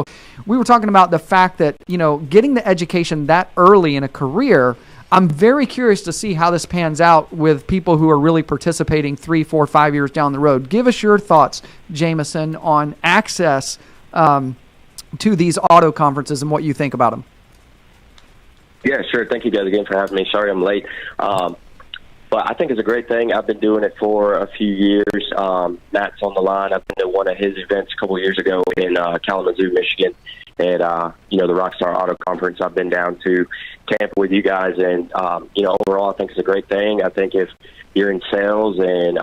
we were talking about the fact that, you know, getting the education that early in a career, I'm very curious to see how this pans out with people who are really participating 3, 4, 5 years down the road. Give us your thoughts, Jameson, on access to these auto conferences and what you think about them. Yeah, sure. Thank you guys again for having me. Sorry I'm late. But I think it's a great thing. I've been doing it for a few years. Matt's on the line. I've been to one of his events a couple of years ago in Kalamazoo, Michigan, at you know, the Rockstar Auto Conference. I've been down to Tampa with you guys, and you know, overall, I think it's a great thing. I think if you're in sales and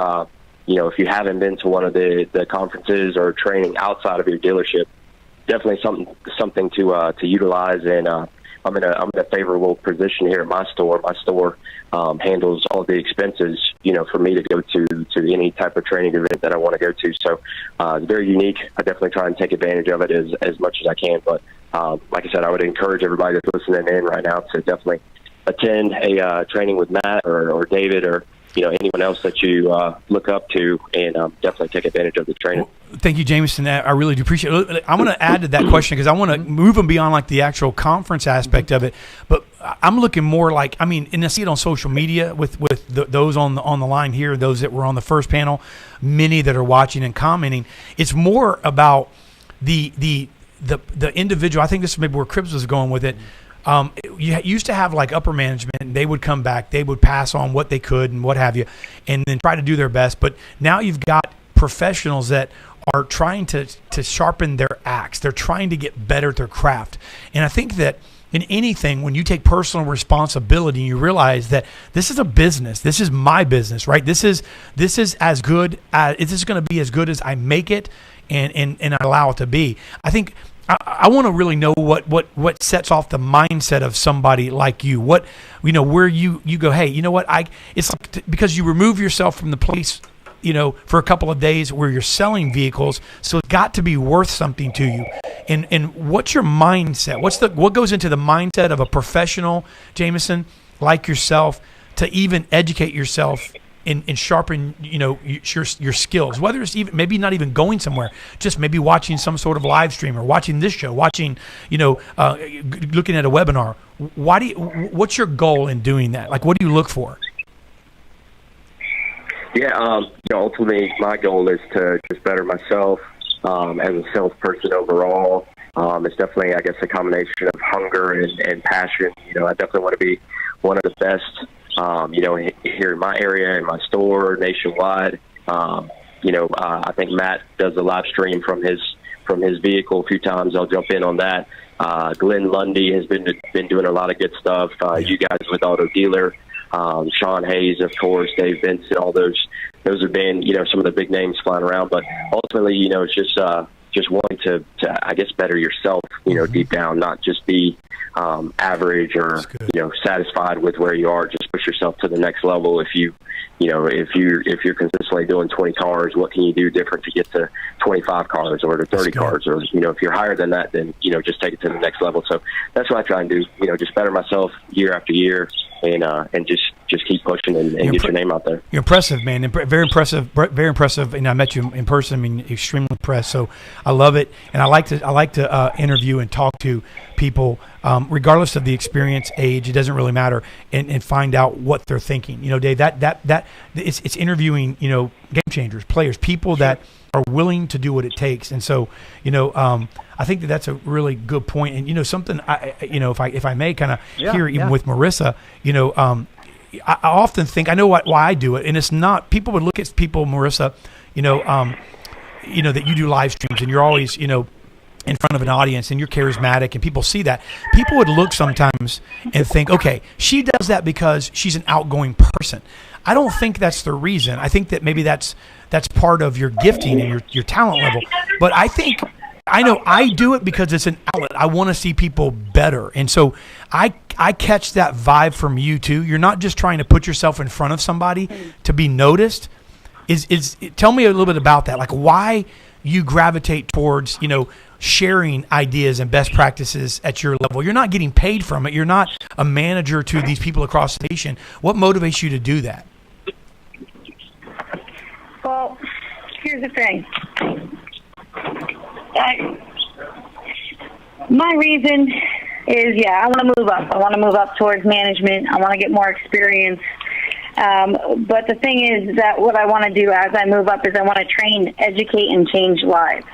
you know, if you haven't been to one of the conferences or training outside of your dealership, definitely something to utilize. And I'm in a favorable position here at my store. My store handles all the expenses, you know, for me to go to any type of training event that I want to go to. So it's very unique. I definitely try and take advantage of it as much as I can. But like I said, I would encourage everybody that's listening in right now to definitely attend a training with Matt or David or, you know, anyone else that you look up to, and definitely take advantage of the training. Well, thank you, Jameson. I really do appreciate it. I'm going to add to that question because I want to move them beyond like the actual conference aspect of it. But I'm looking more like, I mean, and I see it on social media with those on the line here, those that were on the first panel, many that are watching and commenting. It's more about the individual. I think this is maybe where Cribs was going with it. you used to have like upper management, and they would come back, they would pass on what they could and what have you, and then try to do their best. But now you've got professionals that are trying to sharpen their axe. They're trying to get better at their craft. And I think that in anything, when you take personal responsibility, you realize that this is a business. This is my business, right? This is as good as, this is going to be as good as I make it and I allow it to be. I think I want to really know what sets off the mindset of somebody like you. What, where you go, hey, you know what? It's like because you remove yourself from the place, for a couple of days where you're selling vehicles, so it's got to be worth something to you. And what's your mindset? What goes into the mindset of a professional, Jameson, like yourself, to even educate yourself and sharpen, your skills? Whether it's even maybe not even going somewhere, just maybe watching some sort of live stream or watching this show, looking at a webinar. What's your goal in doing that? Like, what do you look for? Yeah, ultimately my goal is to just better myself as a salesperson overall. It's definitely, I guess, a combination of hunger and passion. I definitely want to be one of the best, here in my area, in my store, nationwide. I think Matt does a live stream from his vehicle a few times. I'll jump in on that. Glenn Lundy has been doing a lot of good stuff. You guys with Auto Dealer. Sean Hayes, of course, Dave Benson, all those have been, some of the big names flying around. But ultimately, it's just wanting to I guess, better yourself, deep down, not just be average or, satisfied with where you are. Just push yourself to the next level. If you're consistently doing 20 cars, what can you do different to get to 25 cars or to 30 cars? Or, if you're higher than that, then, just take it to the next level. So that's what I try and do, just better myself year after year and just keep pushing and get your name out there. You're impressive, man. Very impressive. Very impressive. And I met you in person. I mean, extremely impressed. So I love it. And I like to interview and talk to people, regardless of the experience, age. It doesn't really matter, and find out what they're thinking. Dave, that it's interviewing, game changers, players, people that are willing to do what it takes. And so, I think that's a really good point. And something if I may kind of hear even with Marissa, I often think I know why I do it, and it's not people would look at people, Marissa, that you do live streams and you're always in front of an audience and you're charismatic and people see that. People would look sometimes and think, okay, she does that because she's an outgoing person. I don't think that's the reason. I think that maybe that's part of your gifting and your talent level. But I know I do it because it's an outlet. I want to see people better. And so I catch that vibe from you too. You're not just trying to put yourself in front of somebody to be noticed. Tell me a little bit about that. Like why you gravitate towards, sharing ideas and best practices at your level. You're not getting paid from it. You're not a manager to these people across the nation. What motivates you to do that? Well, here's the thing. My reason is, I want to move up. I want to move up towards management. I want to get more experience. But the thing is that what I want to do as I move up is I want to train, educate, and change lives.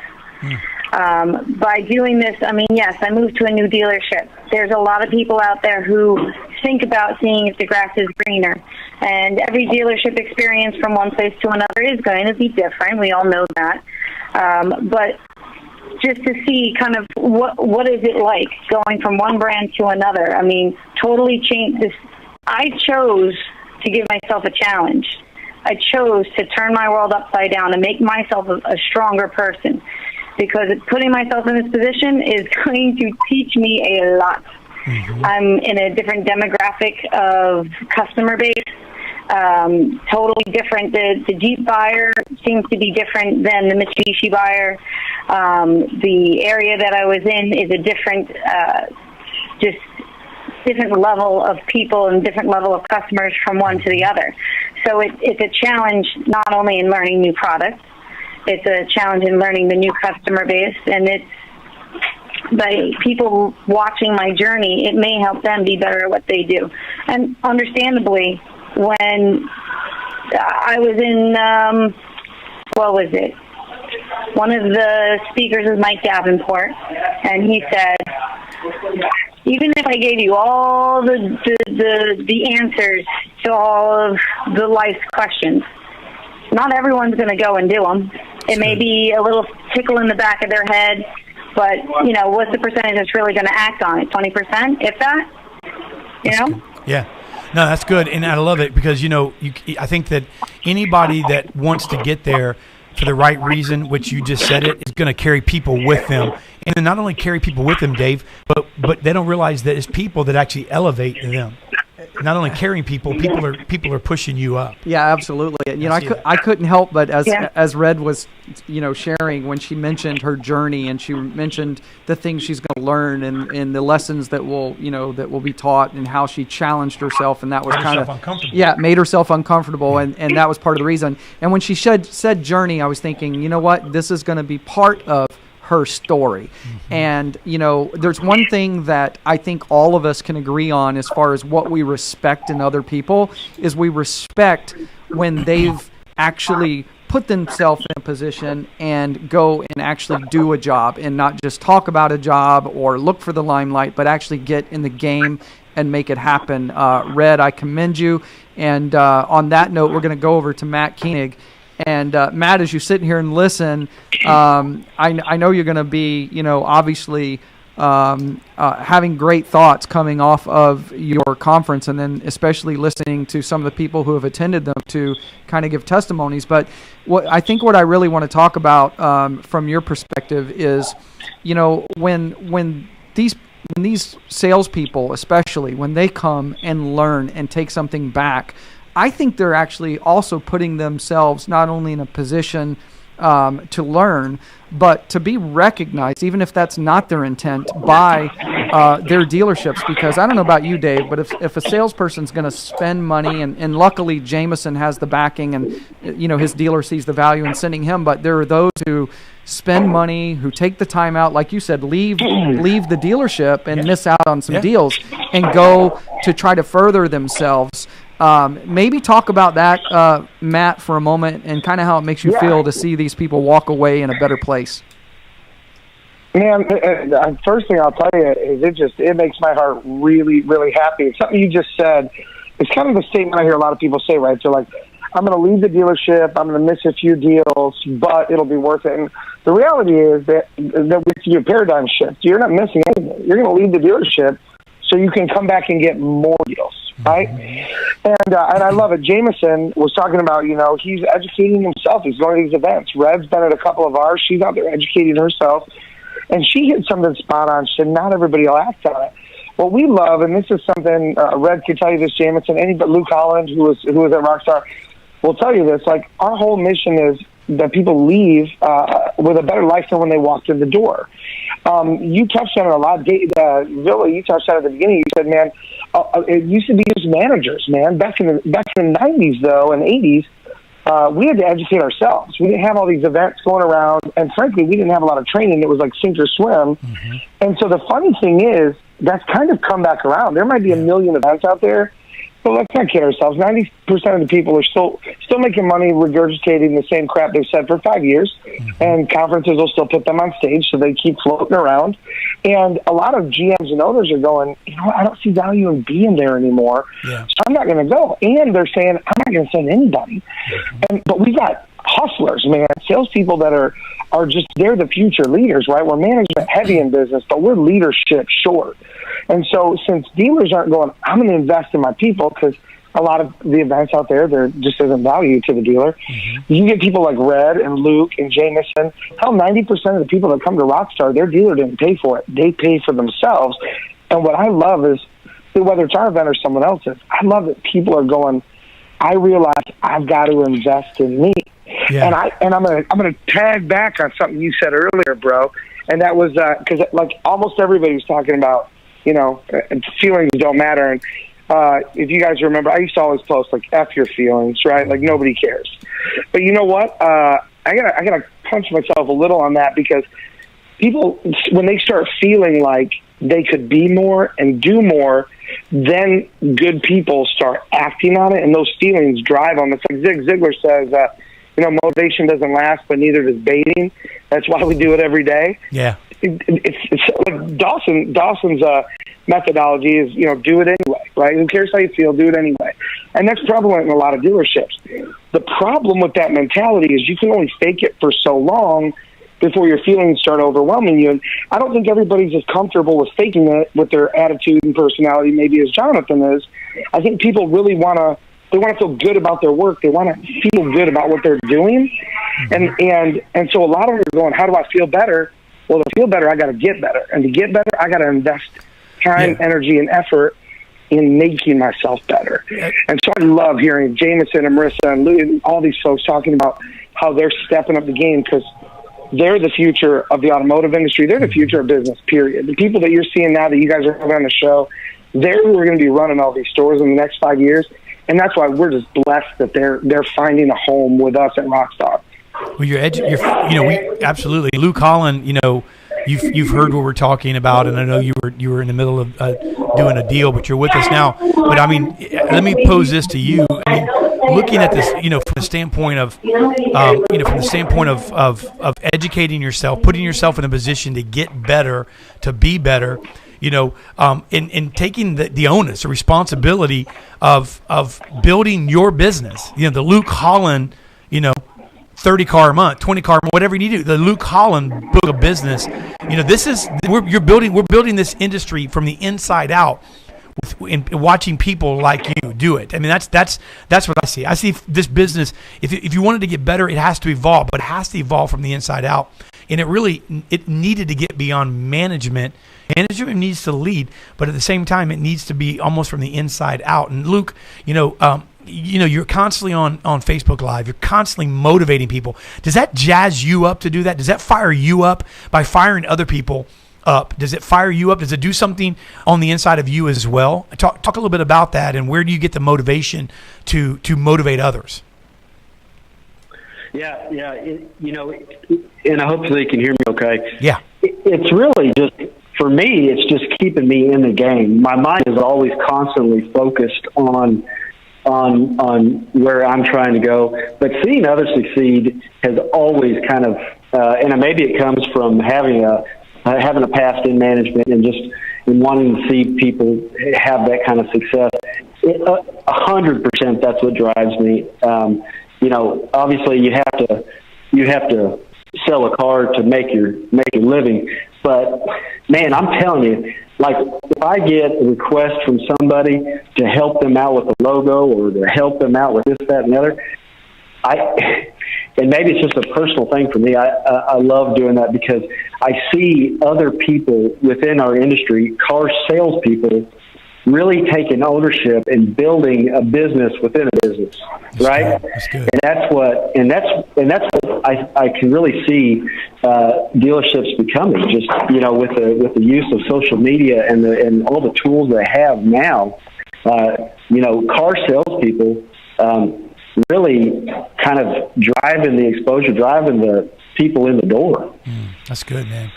By doing this, yes, I moved to a new dealership. There's a lot of people out there who think about seeing if the grass is greener. And every dealership experience from one place to another is going to be different. We all know that. But just to see kind of what is it like going from one brand to another. Totally change this. I chose to give myself a challenge. I chose to turn my world upside down and make myself a stronger person, because putting myself in this position is going to teach me a lot. Mm-hmm. I'm in a different demographic of customer base, totally different. The Jeep buyer seems to be different than the Mitsubishi buyer. The area that I was in is a different, just different level of people and different level of customers from one to the other. So it's a challenge not only in learning new products, it's a challenge in learning the new customer base, and it's by people watching my journey, it may help them be better at what they do. And understandably, when I was in, what was it? One of the speakers was Mike Davenport, and he said, even if I gave you all the answers to all of the life's questions, not everyone's going to go and do them. It may be a little tickle in the back of their head, but, you know, what's the percentage that's really going to act on it? 20%, if that? You know? Yeah. No, that's good, and I love it because, you know, I think that anybody that wants to get there for the right reason, which you just said it, is going to carry people with them. And then not only carry people with them, Dave, but they don't realize that it's people that actually elevate them. Not only carrying people are pushing you up. Yeah, absolutely. You know, I couldn't help but as Red was, you know, sharing when she mentioned her journey and she mentioned the things she's going to learn and the lessons that will be taught and how she challenged herself, and that was kind of made herself uncomfortable, and that was part of the reason. And when she said journey, I was thinking, you know what, this is going to be part of her story. Mm-hmm. And, you know, there's one thing that I think all of us can agree on as far as what we respect in other people is we respect when they've actually put themselves in a position and go and actually do a job and not just talk about a job or look for the limelight, but actually get in the game and make it happen. Red, I commend you. And on that note, we're going to go over to Matt Koenig. And Matt, as you sit here and listen, I know you're going to be, you know, obviously having great thoughts coming off of your conference, and then especially listening to some of the people who have attended them to kind of give testimonies. But what I really want to talk about from your perspective is, you know, when these salespeople, especially when they come and learn and take something back, I think they're actually also putting themselves not only in a position to learn, but to be recognized, even if that's not their intent, by their dealerships. Because I don't know about you, Dave, but if a salesperson's going to spend money, and luckily Jameson has the backing and, you know, his dealer sees the value in sending him, but there are those who spend money, who take the time out, like you said, leave the dealership and miss out on some deals and go to try to further themselves. Maybe talk about that, Matt, for a moment, and kind of how it makes you feel to see these people walk away in a better place. Man, first thing I'll tell you is it makes my heart really, really happy. It's something you just said. It's kind of the statement I hear a lot of people say, right? They're like, I'm going to leave the dealership, I'm going to miss a few deals, but it'll be worth it. And the reality is that we have to do a paradigm shift. You're not missing anything. You're going to leave the dealership so you can come back and get more deals. Right? And I love it. Jameson was talking about, you know, he's educating himself. He's going to these events. Red's been at a couple of ours. She's out there educating herself. And she hit something spot on. She said, not everybody will act on it. What we love, and this is something Red could tell you this, Jameson, but Luke Holland, who was at Rockstar, will tell you this. Like, our whole mission is that people leave with a better life than when they walked in the door. You touched on it a lot. Villa, you touched on it at the beginning. You said, man, it used to be just managers, man. Back in the 90s, though, and 80s, we had to educate ourselves. We didn't have all these events going around, and frankly, we didn't have a lot of training. It was like sink or swim. Mm-hmm. And so the funny thing is, that's kind of come back around. There might be a million events out there, but let's not kid ourselves. 90% of the people are still making money regurgitating the same crap they've said for 5 years, and conferences will still put them on stage, so they keep floating around. And a lot of GMs and owners are going, you know what, I don't see value in being there anymore, so I'm not going to go. And they're saying, I'm not going to send anybody. But we got hustlers, man, salespeople that are just, they're the future leaders, right? We're management heavy in business, but we're leadership short. And so since dealers aren't going, I'm going to invest in my people, because a lot of the events out there just isn't value to the dealer. Mm-hmm. You get people like Red and Luke and Jameson. Hell, 90% of the people that come to Rockstar, their dealer didn't pay for it. They pay for themselves. And what I love is, whether it's our event or someone else's, I love that people are going, I realize I've got to invest in me. Yeah. And I'm gonna tag back on something you said earlier, bro. And that was because like almost everybody was talking about, you know, feelings don't matter. And if you guys remember, I used to always post like F your feelings, right? Like nobody cares. But you know what? I gotta punch myself a little on that, because people, when they start feeling like they could be more and do more, then good people start acting on it, and those feelings drive them. It's like Zig Ziglar says, motivation doesn't last, but neither does baiting. That's why we do it every day. Yeah. It's like Dawson's methodology is, do it anyway, right? Who cares how you feel? Do it anyway. And that's prevalent in a lot of dealerships. The problem with that mentality is you can only fake it for so long before your feelings start overwhelming you. And I don't think everybody's as comfortable with faking it with their attitude and personality maybe as Jonathan is. I think people really want to feel good about their work. They want to feel good about what they're doing. And so a lot of them are going, how do I feel better? Well, to feel better, I got to get better. And to get better, I got to invest time, energy, and effort in making myself better. And so I love hearing Jameson and Marissa and Lou and all these folks talking about how they're stepping up the game, because they're the future of the automotive industry. They're the future of business, period. The people that you're seeing now that you guys are having on the show, they're who are going to be running all these stores in the next 5 years. And that's why we're just blessed that they're finding a home with us at Rockstar. Well, we absolutely. Luke Holland, you've heard what we're talking about, and I know you were in the middle of doing a deal, but you're with us now. But I mean, let me pose this to you. I mean, looking at this, from the standpoint of, of educating yourself, putting yourself in a position to get better, to be better, in taking the onus, the responsibility of building your business. The Luke Holland, 30 car a month, 20 car a month, whatever you need to do. The Luke Holland book of business. We're building this industry from the inside out, watching people like you do it. I mean, that's what I see. I see this business. If you wanted to get better, it has to evolve, but it has to evolve from the inside out. And it needed to get beyond management. Management needs to lead, but at the same time, it needs to be almost from the inside out. And Luke, you're constantly on Facebook Live. You're constantly motivating people. Does that jazz you up to do that? Does that fire you up by firing other people up? Does it fire you up? Does it do something on the inside of you as well? Talk a little bit about that, and where do you get the motivation to motivate others? Yeah. And hopefully you can hear me okay. Yeah. It's really just, for me, it's just keeping me in the game. My mind is always constantly focused on where I'm trying to go, but seeing others succeed has always kind of, and maybe it comes from having a past in management and just wanting to see people have that kind of success. 100%, that's what drives me. Obviously you have to sell a car to make your living, but man, I'm telling you, like, if I get a request from somebody to help them out with a logo or to help them out with this, that, and the other, and maybe it's just a personal thing for me, I love doing that, because I see other people within our industry, car salespeople, really taking ownership and building a business within a business, right? That's good. And that's what I can really see dealerships becoming. Just with the use of social media and all the tools they have now, car salespeople really kind of driving the exposure, driving the people in the door. That's good, man.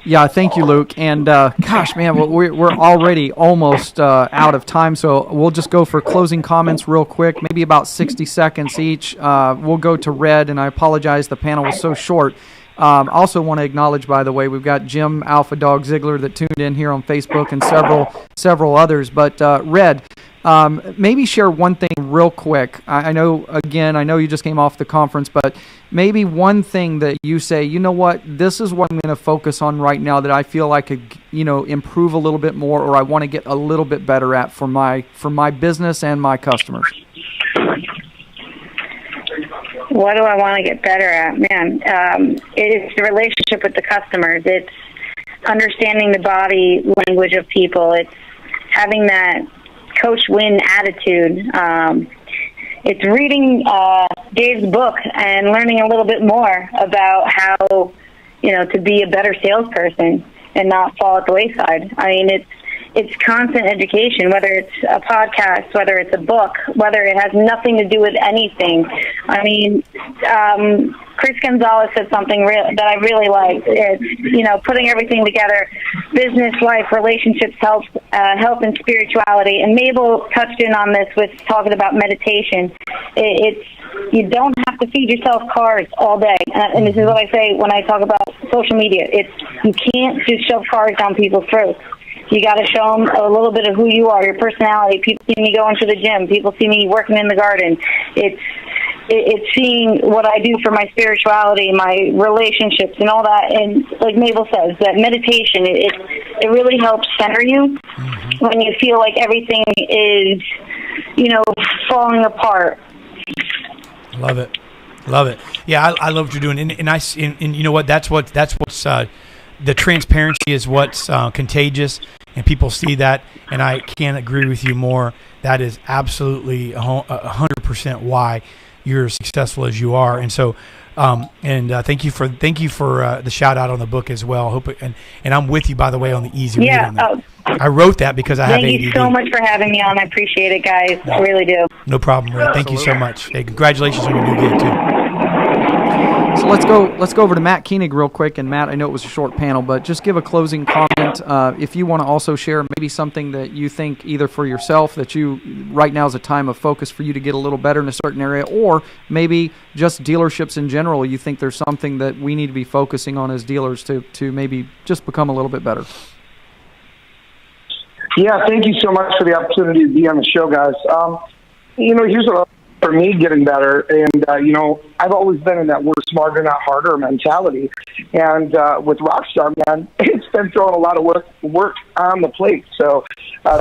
Yeah, thank you, Luke. And gosh, man, we're already almost out of time, so we'll just go for closing comments real quick, maybe about 60 seconds each. We'll go to Red, and I apologize, the panel was so short. I also want to acknowledge, by the way, we've got Jim Alpha Dog Ziegler that tuned in here on Facebook and several others. But Red, maybe share one thing real quick. I know you just came off the conference, but maybe one thing that you say, you know what, this is what I'm going to focus on right now that I feel I could, improve a little bit more, or I want to get a little bit better at for my business and my customers. What do I want to get better at? Man, it's the relationship with the customers. It's understanding the body language of people. It's having that Coach Win attitude. It's reading Dave's book and learning a little bit more about how, to be a better salesperson and not fall at the wayside. I mean, it's constant education, whether it's a podcast, whether it's a book, whether it has nothing to do with anything. I mean, Chris Gonzalez said something that I really liked. It's, putting everything together, business, life, relationships, health and spirituality. And Mabel touched in on this with talking about meditation. It's You don't have to feed yourself cards all day. And this is what I say when I talk about social media. You can't just shove cards down people's throats. You got to show them a little bit of who you are, your personality. People see me going to the gym. People see me working in the garden. It's seeing what I do for my spirituality, my relationships, and all that. And like Mabel says, that meditation, it really helps center you when you feel like everything is, falling apart. Love it. Yeah, I love what you're doing, and you know what? That's what's the transparency is what's contagious, and people see that, and I can't agree with you more. That is absolutely 100% why you're as successful as you are, and so thank you for the shout out on the book as well. And I'm with you, by the way, on the easy read on that. I wrote that because I have ADD. Thank you so much for having me on. I appreciate it, guys. I really do. No problem, Ray. Thank you so much. Hey, congratulations on your new gig too. So let's go over to Matt Koenig real quick. And Matt, I know it was a short panel, but just give a closing comment. If you want to also share maybe something that you think either for yourself that you right now is a time of focus for you to get a little better in a certain area, or maybe just dealerships in general. You think there's something that we need to be focusing on as dealers to maybe just become a little bit better. Yeah, thank you so much for the opportunity to be on the show, guys. Here's what for me getting better, and I've always been in that work smarter, not harder mentality. And with Rockstar, man, it's been throwing a lot of work on the plate. So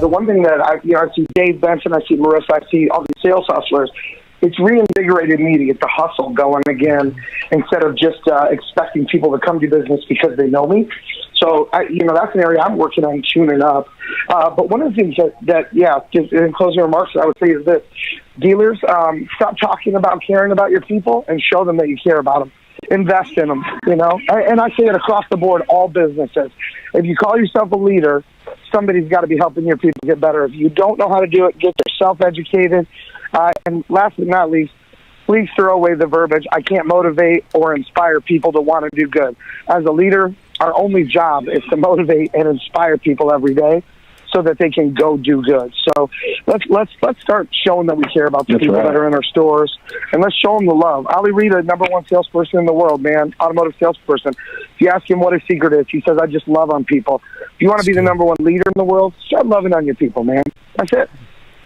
the one thing that I see Dave Benson, I see Marissa, I see all these sales hustlers. It's reinvigorated me to get the hustle going again instead of just expecting people to come to business because they know me. So, that's an area I'm working on tuning up. But one of the things that just in closing remarks, I would say is this. Dealers, stop talking about caring about your people and show them that you care about them. Invest in them, And I say it across the board, all businesses. If you call yourself a leader, somebody's got to be helping your people get better. If you don't know how to do it, get yourself educated. And last but not least, please throw away the verbiage, I can't motivate or inspire people to want to do good. As a leader, our only job is to motivate and inspire people every day so that they can go do good. So let's start showing that we care about the people that are in our stores, and let's show them the love. Ali Reed, the #1 salesperson in the world, man, automotive salesperson. If you ask him what his secret is, he says, I just love on people. If you want to be the #1 leader in the world, start loving on your people, man. That's it.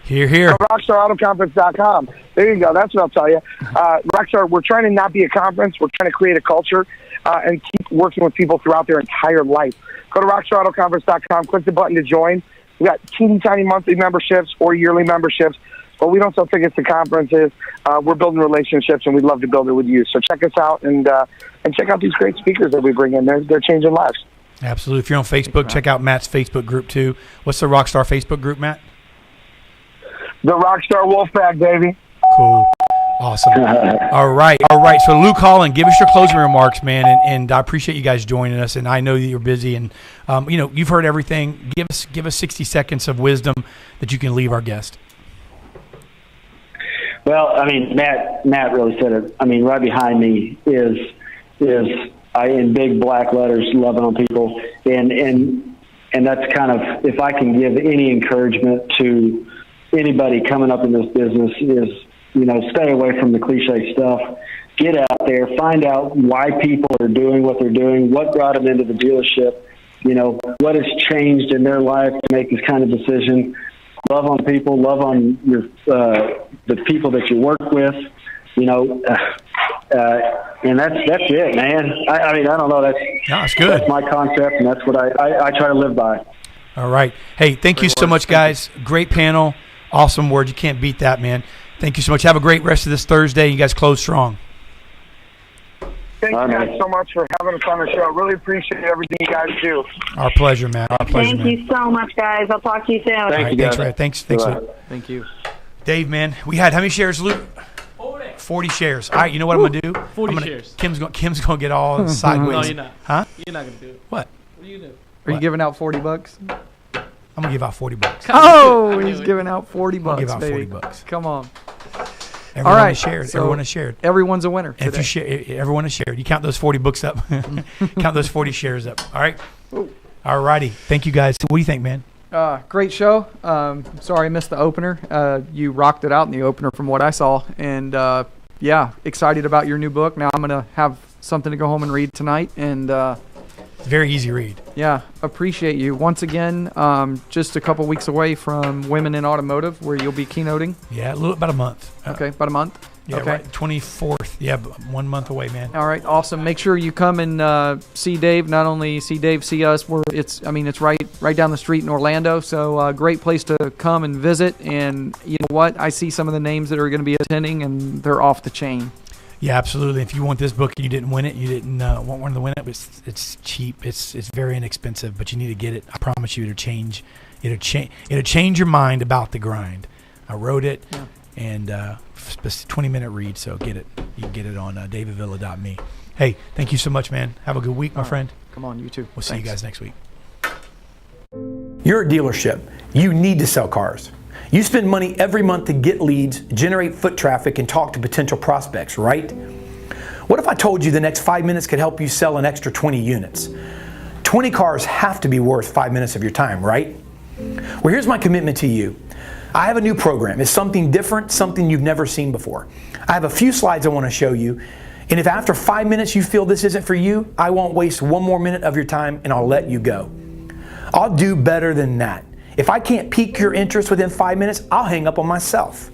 Here. RockstarAutoConference.com. There you go. That's what I'll tell you. Rockstar, we're trying to not be a conference. We're trying to create a culture and keep working with people throughout their entire life. Go to RockstarAutoConference.com. Click the button to join. We got teeny tiny monthly memberships or yearly memberships, but we don't sell tickets to conferences. We're building relationships, and we'd love to build it with you. So check us out and check out these great speakers that we bring in. They're changing lives. Absolutely. If you're on Facebook, check out Matt's Facebook group too. What's the Rockstar Facebook group, Matt? The Rockstar Wolfpack, baby. Cool. Awesome. All right. So, Luke Holland, give us your closing remarks, man, and I appreciate you guys joining us, and I know that you're busy, and, you've heard everything. Give us 60 seconds of wisdom that you can leave our guest. Well, Matt really said it. Right behind me is in big black letters, loving on people, and that's kind of, if I can give any encouragement to anybody coming up in this business is, stay away from the cliche stuff. Get out there, find out why people are doing what they're doing, what brought them into the dealership, what has changed in their life to make this kind of decision. Love on people, love on your the people that you work with, and that's it, man. I don't know. That's good. That's my concept, and that's what I try to live by. All right. Hey, thank you so much, guys. Great panel. Awesome word. You can't beat that, man. Thank you so much. Have a great rest of this Thursday. You guys close strong. Thank you guys so much for having us on the show. Really appreciate everything you guys do. Our pleasure, man. Our pleasure, Thank you so much, guys. I'll talk to you soon. Thank you, guys. Thanks, Luke. Thank you. Dave, man, we had how many shares, Luke? 40 shares. All right, you know what I'm going to do? 40 shares. Kim's going to get all sideways. No, you're not. Huh? You're not going to do it. What? What are you doing? Are you giving out $40? I'm going to give out $40. Oh, he's giving out $40, I'll give out baby. $40. Come on. Everyone All right. has shared. So everyone has shared. Everyone's a winner today. If you share, everyone has shared. You count those 40 books up. Count those 40 shares up. All right? All righty. Thank you, guys. What do you think, man? Great show. Sorry I missed the opener. You rocked it out in the opener from what I saw. And yeah, excited about your new book. Now I'm going to have something to go home and read tonight. And very easy read. Yeah, appreciate you. Once again, just a couple weeks away from Women in Automotive, where you'll be keynoting. Yeah, about a month. Okay, about a month. Yeah, okay. right, 24th. Yeah, 1 month away, man. All right, awesome. Make sure you come and see Dave. Not only see Dave, see us. It's right down the street in Orlando. So great place to come and visit. And you know what? I see some of the names that are going to be attending, and they're off the chain. Yeah, absolutely. If you want this book and you didn't win it, you didn't want one to win it. It's cheap. It's very inexpensive, but you need to get it. I promise you, it'll change your mind about the grind. I wrote it, and 20-minute read. So get it. You can get it on davidvilla.me. Hey, thank you so much, man. Have a good week, my friend. Come on, you too. We'll see you guys next week. You're a dealership. You need to sell cars. You spend money every month to get leads, generate foot traffic, and talk to potential prospects, right? What if I told you the next 5 minutes could help you sell an extra 20 units? 20 cars have to be worth 5 minutes of your time, right? Well, here's my commitment to you. I have a new program. It's something different, something you've never seen before. I have a few slides I want to show you, and if after 5 minutes you feel this isn't for you, I won't waste one more minute of your time and I'll let you go. I'll do better than that. If I can't pique your interest within 5 minutes, I'll hang up on myself.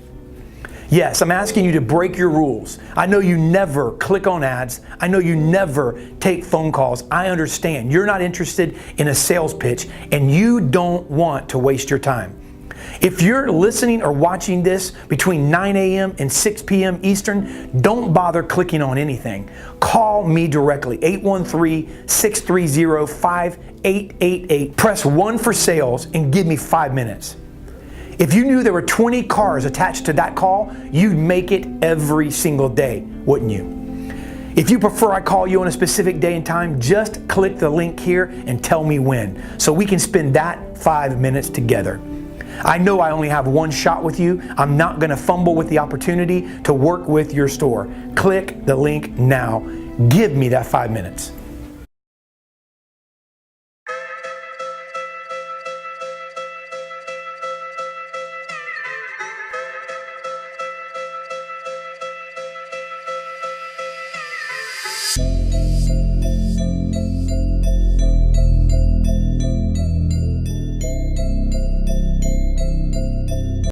Yes, I'm asking you to break your rules. I know you never click on ads. I know you never take phone calls. I understand you're not interested in a sales pitch and you don't want to waste your time. If you're listening or watching this between 9 a.m. and 6 p.m. Eastern, don't bother clicking on anything. Call me directly, 813-630-5888. Press 1 for sales and give me 5 minutes. If you knew there were 20 cars attached to that call, you'd make it every single day, wouldn't you? If you prefer I call you on a specific day and time, just click the link here and tell me when, so we can spend that 5 minutes together. I know I only have one shot with you. I'm not going to fumble with the opportunity to work with your store. Click the link now. Give me that 5 minutes.